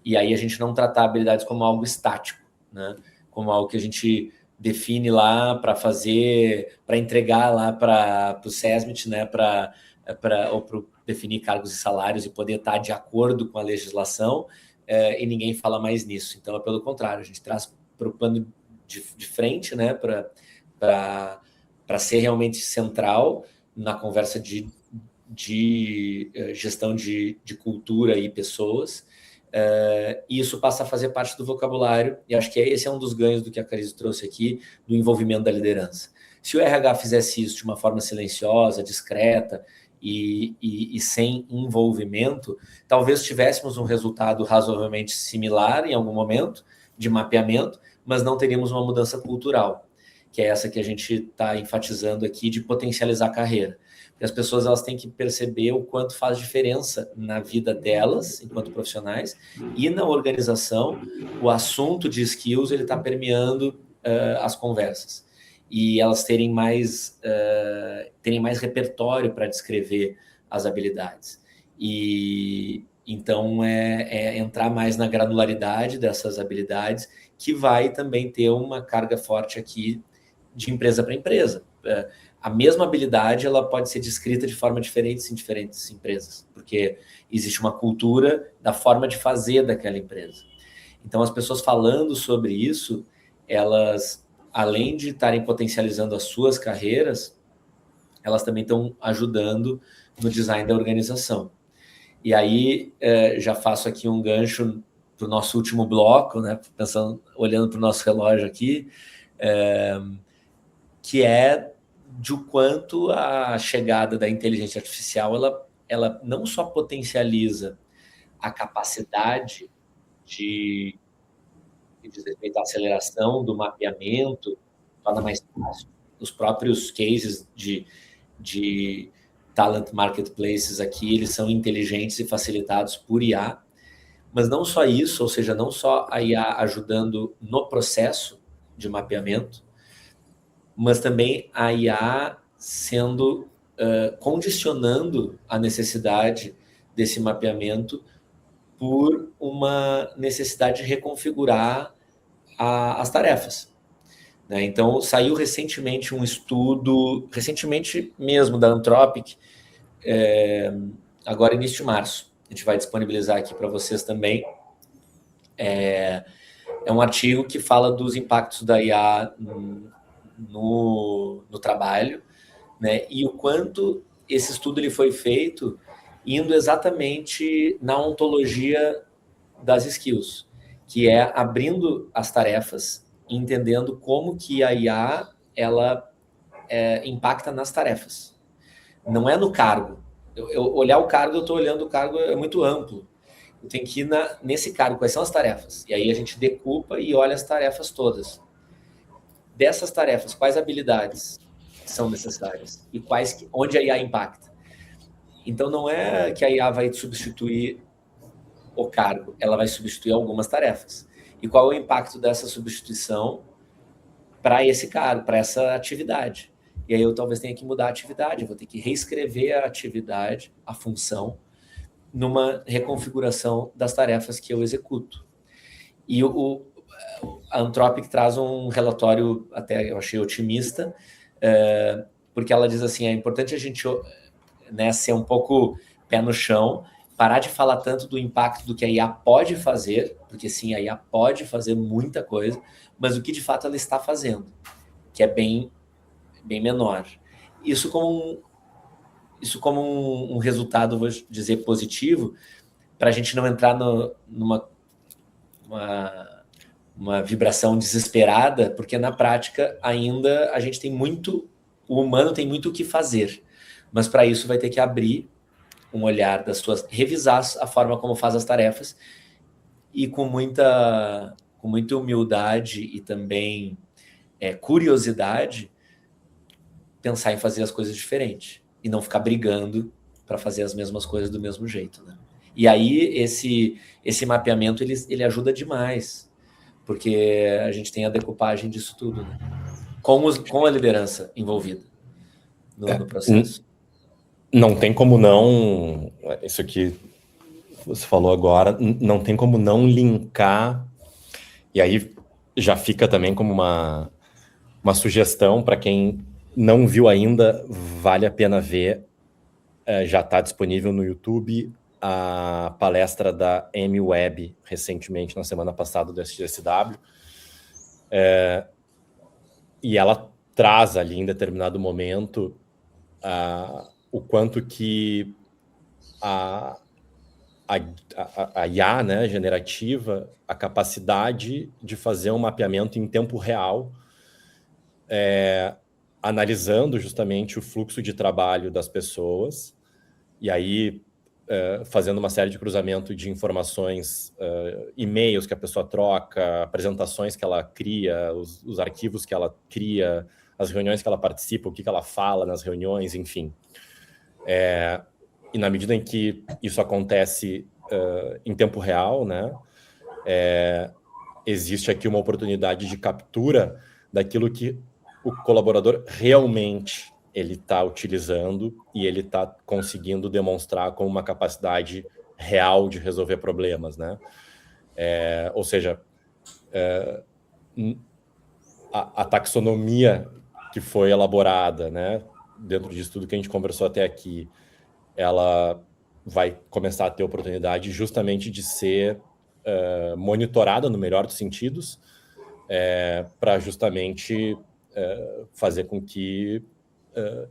[SPEAKER 1] E aí a gente não tratar habilidades como algo estático, né? Como algo que a gente define lá para fazer, para entregar lá para o SESMIT, né? Ou para definir cargos e salários e poder estar de acordo com a legislação, e ninguém fala mais nisso. Então, é pelo contrário, a gente traz para o plano de frente, né? Para ser realmente central na conversa de gestão de cultura e pessoas. E isso passa a fazer parte do vocabulário, e acho que esse é um dos ganhos do que a Carize trouxe aqui, do envolvimento da liderança. Se o RH fizesse isso de uma forma silenciosa, discreta e sem envolvimento, talvez tivéssemos um resultado razoavelmente similar em algum momento de mapeamento, mas não teríamos uma mudança cultural, que é essa que a gente está enfatizando aqui, de potencializar a carreira. Porque as pessoas elas têm que perceber o quanto faz diferença na vida delas, enquanto profissionais, e na organização, o assunto de skills ele está permeando as conversas. E elas terem mais repertório para descrever as habilidades. E então entrar mais na granularidade dessas habilidades, que vai também ter uma carga forte aqui de empresa para empresa. A mesma habilidade ela pode ser descrita de forma diferente em diferentes empresas, porque existe uma cultura da forma de fazer daquela empresa. Então, as pessoas falando sobre isso, elas, além de estarem potencializando as suas carreiras, elas também estão ajudando no design da organização. E aí, já faço aqui um gancho para o nosso último bloco, né? Olhando para o nosso relógio aqui, que é de o quanto a chegada da inteligência artificial ela não só potencializa a capacidade de diz respeito à aceleração do mapeamento, torna mais fácil. Os próprios cases de talent marketplaces aqui, eles são inteligentes e facilitados por IA, mas não só isso, ou seja, não só a IA ajudando no processo de mapeamento, mas também a IA sendo, condicionando a necessidade desse mapeamento por uma necessidade de reconfigurar as tarefas. Né? Então, saiu recentemente um estudo, recentemente mesmo, da Anthropic, agora início de março. A gente vai disponibilizar aqui para vocês também. É um artigo que fala dos impactos da IA no trabalho, né? E o quanto esse estudo ele foi feito indo exatamente na ontologia das skills, que é abrindo as tarefas, entendendo como que a IA ela impacta nas tarefas. Não é no cargo. Eu olhar o cargo, eu estou olhando o cargo, é muito amplo. Eu tenho que ir nesse cargo, quais são as tarefas? E aí a gente decupa e olha as tarefas todas. Dessas tarefas, quais habilidades são necessárias? E onde a IA impacta? Então, não é que a IA vai substituir o cargo, ela vai substituir algumas tarefas. E qual é o impacto dessa substituição para esse cargo, para essa atividade? E aí eu talvez tenha que mudar a atividade, eu vou ter que reescrever a atividade, a função, numa reconfiguração das tarefas que eu executo. E a Anthropic traz um relatório, até eu achei otimista, porque ela diz assim, é importante a gente, né, ser um pouco pé no chão, parar de falar tanto do impacto do que a IA pode fazer, porque sim, a IA pode fazer muita coisa, mas o que de fato ela está fazendo, que é bem menor. Isso como um resultado, vou dizer, positivo, para a gente não entrar numa vibração desesperada, porque na prática ainda a gente tem muito, o humano tem muito o que fazer, mas para isso vai ter que abrir um olhar revisar a forma como faz as tarefas e com muita humildade e também curiosidade, pensar em fazer as coisas diferentes e não ficar brigando para fazer as mesmas coisas do mesmo jeito, né? E aí esse mapeamento ele ajuda demais, porque a gente tem a decupagem disso tudo, né? Com a liderança envolvida no processo.
[SPEAKER 3] Não tem como não, isso aqui você falou agora, não tem como não linkar, e aí já fica também como uma sugestão para quem não viu ainda, vale a pena ver, já está disponível no YouTube a palestra da Amy Webb, recentemente, na semana passada, do SXSW, e ela traz ali em determinado momento o quanto que a IA, né, generativa, a capacidade de fazer um mapeamento em tempo real, analisando justamente o fluxo de trabalho das pessoas, e aí fazendo uma série de cruzamento de informações, e-mails que a pessoa troca, apresentações que ela cria, os arquivos que ela cria, as reuniões que ela participa, o que ela fala nas reuniões, enfim. E na medida em que isso acontece em tempo real, né, existe aqui uma oportunidade de captura daquilo que o colaborador realmente ele está utilizando e ele está conseguindo demonstrar como uma capacidade real de resolver problemas, né? Ou seja, a taxonomia que foi elaborada, né, dentro disso tudo que a gente conversou até aqui, ela vai começar a ter oportunidade justamente de ser monitorada no melhor dos sentidos, para justamente fazer com que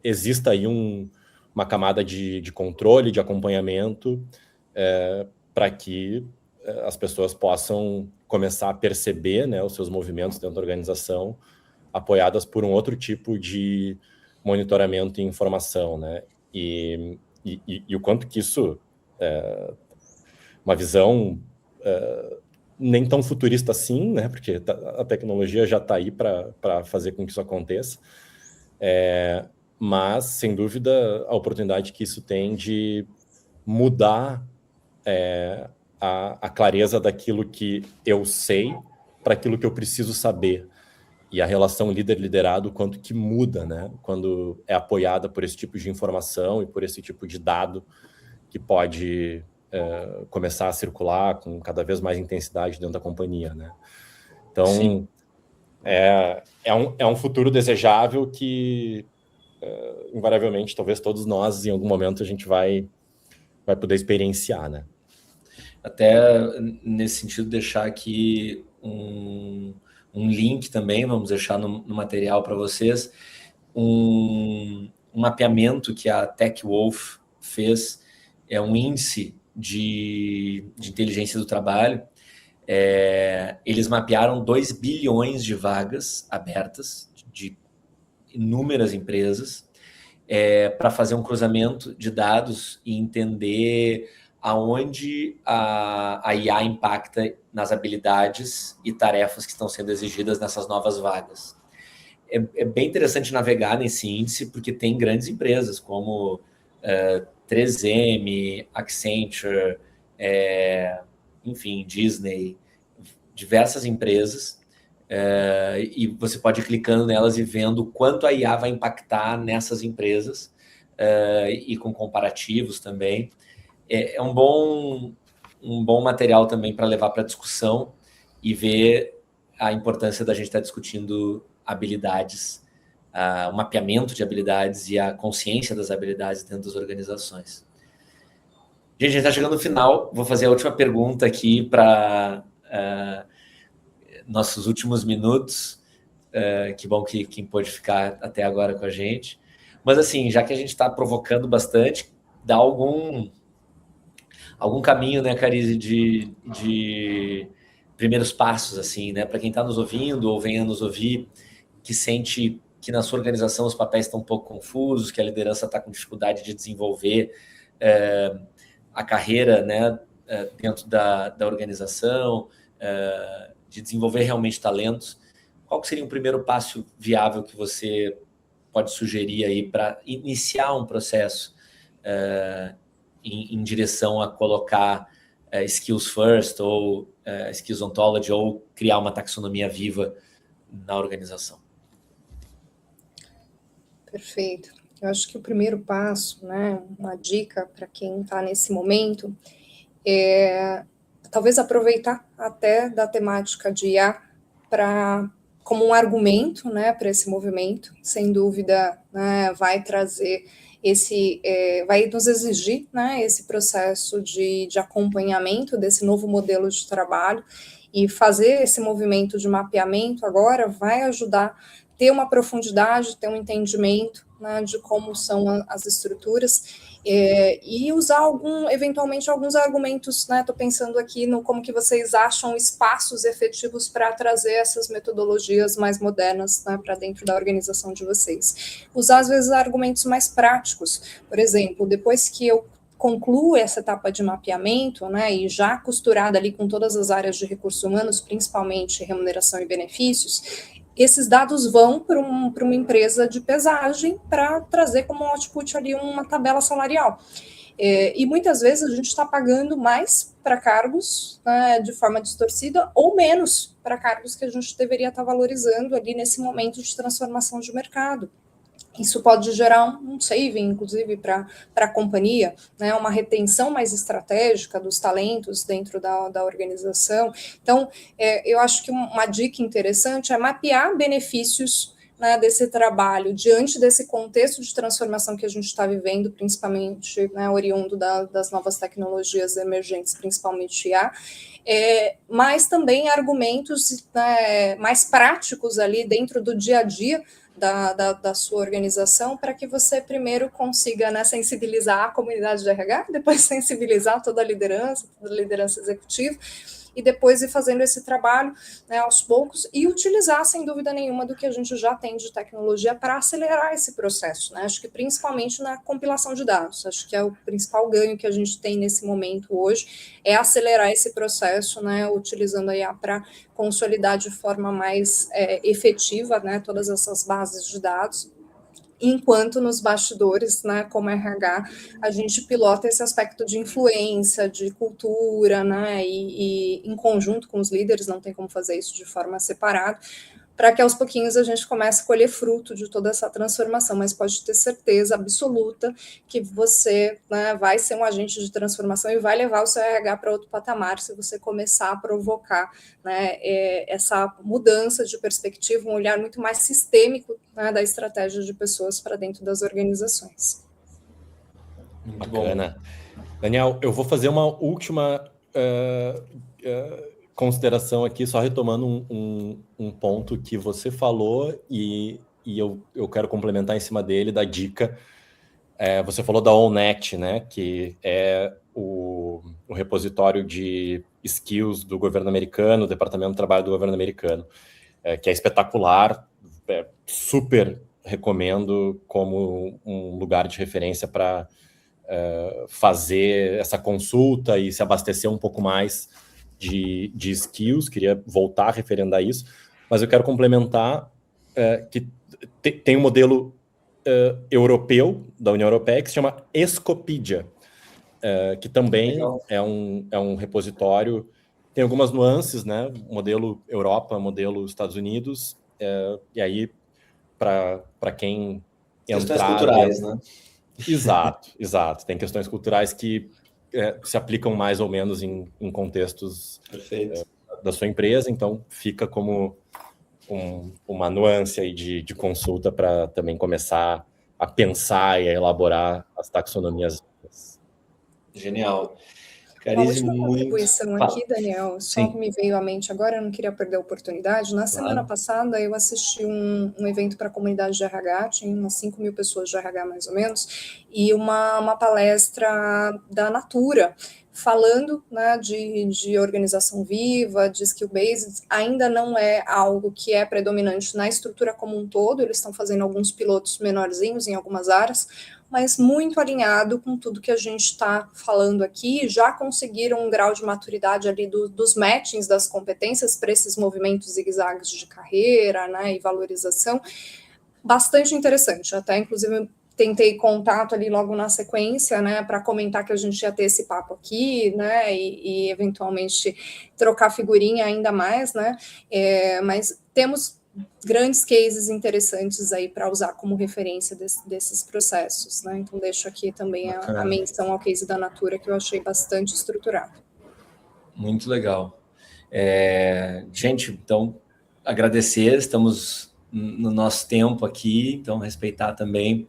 [SPEAKER 3] exista aí uma camada de controle, de acompanhamento, para que as pessoas possam começar a perceber, né, os seus movimentos dentro da organização, apoiadas por um outro tipo de monitoramento e informação, né? E o quanto que isso uma visão nem tão futurista assim, né? Porque a tecnologia já está aí para fazer com que isso aconteça. Mas, sem dúvida, a oportunidade que isso tem de mudar a clareza daquilo que eu sei para aquilo que eu preciso saber. E a relação líder-liderado, quanto que muda, né? Quando é apoiada por esse tipo de informação e por esse tipo de dado que pode começar a circular com cada vez mais intensidade dentro da companhia, né? Então, é um futuro desejável que, invariavelmente, talvez todos nós, em algum momento, a gente vai poder experienciar, né?
[SPEAKER 1] Até nesse sentido, deixar aqui um link também, vamos deixar no material para vocês, um mapeamento que a TechWolf fez, é um índice de inteligência do trabalho. Eles mapearam 2 bilhões de vagas abertas de inúmeras empresas para fazer um cruzamento de dados e entender aonde a IA impacta nas habilidades e tarefas que estão sendo exigidas nessas novas vagas. É bem interessante navegar nesse índice, porque tem grandes empresas como 3M, Accenture, enfim, Disney, diversas empresas, e você pode ir clicando nelas e vendo o quanto a IA vai impactar nessas empresas, e com comparativos também. É um bom material também para levar para discussão e ver a importância da gente estar discutindo habilidades, o mapeamento de habilidades e a consciência das habilidades dentro das organizações. Gente, a gente está chegando no final. Vou fazer a última pergunta aqui para nossos últimos minutos. Que bom que quem pôde ficar até agora com a gente. Mas, assim, já que a gente está provocando bastante, dá algum caminho, né, Carize, de primeiros passos, assim, né, para quem está nos ouvindo ou venha nos ouvir, que sente que na sua organização os papéis estão um pouco confusos, que a liderança está com dificuldade de desenvolver a carreira, né, dentro da organização, de desenvolver realmente talentos. Qual que seria um primeiro passo viável que você pode sugerir aí para iniciar um processo em direção a colocar skills first ou skills ontology ou criar uma taxonomia viva na organização?
[SPEAKER 2] Perfeito. Eu acho que o primeiro passo, né, uma dica para quem está nesse momento, é talvez aproveitar até da temática de IA como um argumento, né, para esse movimento. Sem dúvida, né, vai trazer vai nos exigir, né, esse processo de acompanhamento desse novo modelo de trabalho, e fazer esse movimento de mapeamento agora vai ajudar a ter uma profundidade, ter um entendimento, né, de como são as estruturas, e usar eventualmente alguns argumentos, né? Estou pensando aqui no como que vocês acham espaços efetivos para trazer essas metodologias mais modernas, né, para dentro da organização de vocês. Usar, às vezes, argumentos mais práticos. Por exemplo, depois que eu conclua essa etapa de mapeamento, né, e já costurada ali com todas as áreas de recursos humanos, principalmente remuneração e benefícios, esses dados vão para uma empresa de pesagem para trazer como output ali uma tabela salarial. E muitas vezes a gente está pagando mais para cargos, né, de forma distorcida, ou menos para cargos que a gente deveria estar valorizando ali nesse momento de transformação de mercado. Isso pode gerar um saving, inclusive, para a companhia, né, uma retenção mais estratégica dos talentos dentro da organização. Então, eu acho que uma dica interessante é mapear benefícios, né, desse trabalho diante desse contexto de transformação que a gente está vivendo, principalmente, né, oriundo das novas tecnologias emergentes, principalmente IA, mas também argumentos, né, mais práticos ali dentro do dia a dia da sua organização, para que você primeiro consiga, né, sensibilizar a comunidade de RH, depois sensibilizar toda a liderança executiva, e depois ir fazendo esse trabalho, né, aos poucos, e utilizar, sem dúvida nenhuma, do que a gente já tem de tecnologia para acelerar esse processo, né? Acho que principalmente na compilação de dados, acho que é o principal ganho que a gente tem nesse momento hoje, é acelerar esse processo, né, utilizando a IA para consolidar de forma mais efetiva, né, todas essas bases de dados, enquanto nos bastidores, né, como RH, a gente pilota esse aspecto de influência, de cultura, né, e em conjunto com os líderes, não tem como fazer isso de forma separada, para que aos pouquinhos a gente comece a colher fruto de toda essa transformação, mas pode ter certeza absoluta que você, né, vai ser um agente de transformação e vai levar o seu RH para outro patamar se você começar a provocar, né, essa mudança de perspectiva, um olhar muito mais sistêmico, né, da estratégia de pessoas para dentro das organizações.
[SPEAKER 3] Muito bacana. Daniel, eu vou fazer uma última consideração aqui, só retomando um ponto que você falou e eu quero complementar em cima dele, da dica. Você falou da ONNET, né, que é o repositório de skills do governo americano, do Departamento do Trabalho do governo americano, que é espetacular, super recomendo como um lugar de referência para fazer essa consulta e se abastecer um pouco mais de skills. Queria voltar a referendar isso, mas eu quero complementar que tem um modelo europeu, da União Europeia, que se chama Escopedia, que também é um repositório, tem algumas nuances, né? Modelo Europa, modelo Estados Unidos, e aí, para quem
[SPEAKER 1] questões
[SPEAKER 3] entrar...
[SPEAKER 1] culturais, né?
[SPEAKER 3] Exato. Tem questões culturais que se aplicam mais ou menos em contextos da sua empresa, então fica como uma nuance aí de consulta para também começar a pensar e a elaborar as taxonomias.
[SPEAKER 1] Genial.
[SPEAKER 2] Uma última contribuição aqui, Daniel, só que me veio à mente agora, eu não queria perder a oportunidade. Na semana passada, eu assisti um evento para a comunidade de RH, tinha umas 5 mil pessoas de RH, mais ou menos, e uma palestra da Natura, falando, né, de organização viva, de skill-based. Ainda não é algo que é predominante na estrutura como um todo, eles estão fazendo alguns pilotos menorzinhos em algumas áreas, mas muito alinhado com tudo que a gente está falando aqui, já conseguiram um grau de maturidade ali dos matchings das competências para esses movimentos zigue-zagues de carreira, né, e valorização, bastante interessante. Até, inclusive, tentei contato ali logo na sequência, né, para comentar que a gente ia ter esse papo aqui, né, e eventualmente trocar figurinha ainda mais, né, mas temos grandes cases interessantes aí para usar como referência desses processos, né? Então deixo aqui também a menção ao case da Natura, que eu achei bastante estruturado.
[SPEAKER 1] Muito legal. Gente, então, agradecer, estamos no nosso tempo aqui, então respeitar também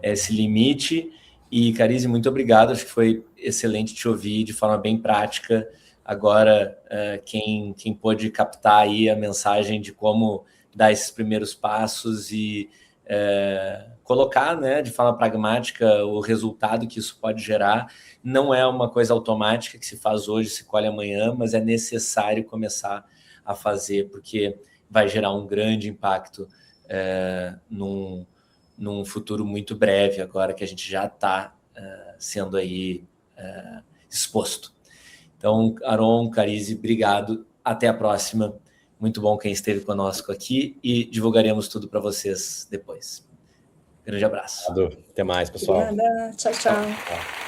[SPEAKER 1] esse limite. E, Carize, muito obrigado, acho que foi excelente te ouvir de forma bem prática. Agora, quem pôde captar aí a mensagem de como dar esses primeiros passos e colocar, né, de forma pragmática o resultado que isso pode gerar. Não é uma coisa automática que se faz hoje, se colhe amanhã, mas é necessário começar a fazer, porque vai gerar um grande impacto num futuro muito breve, agora que a gente já está sendo aí exposto. Então, Aron, Carize, obrigado. Até a próxima. Muito bom quem esteve conosco aqui e divulgaremos tudo para vocês depois. Grande abraço.
[SPEAKER 3] Até mais, pessoal.
[SPEAKER 2] Obrigada. Tchau, tchau.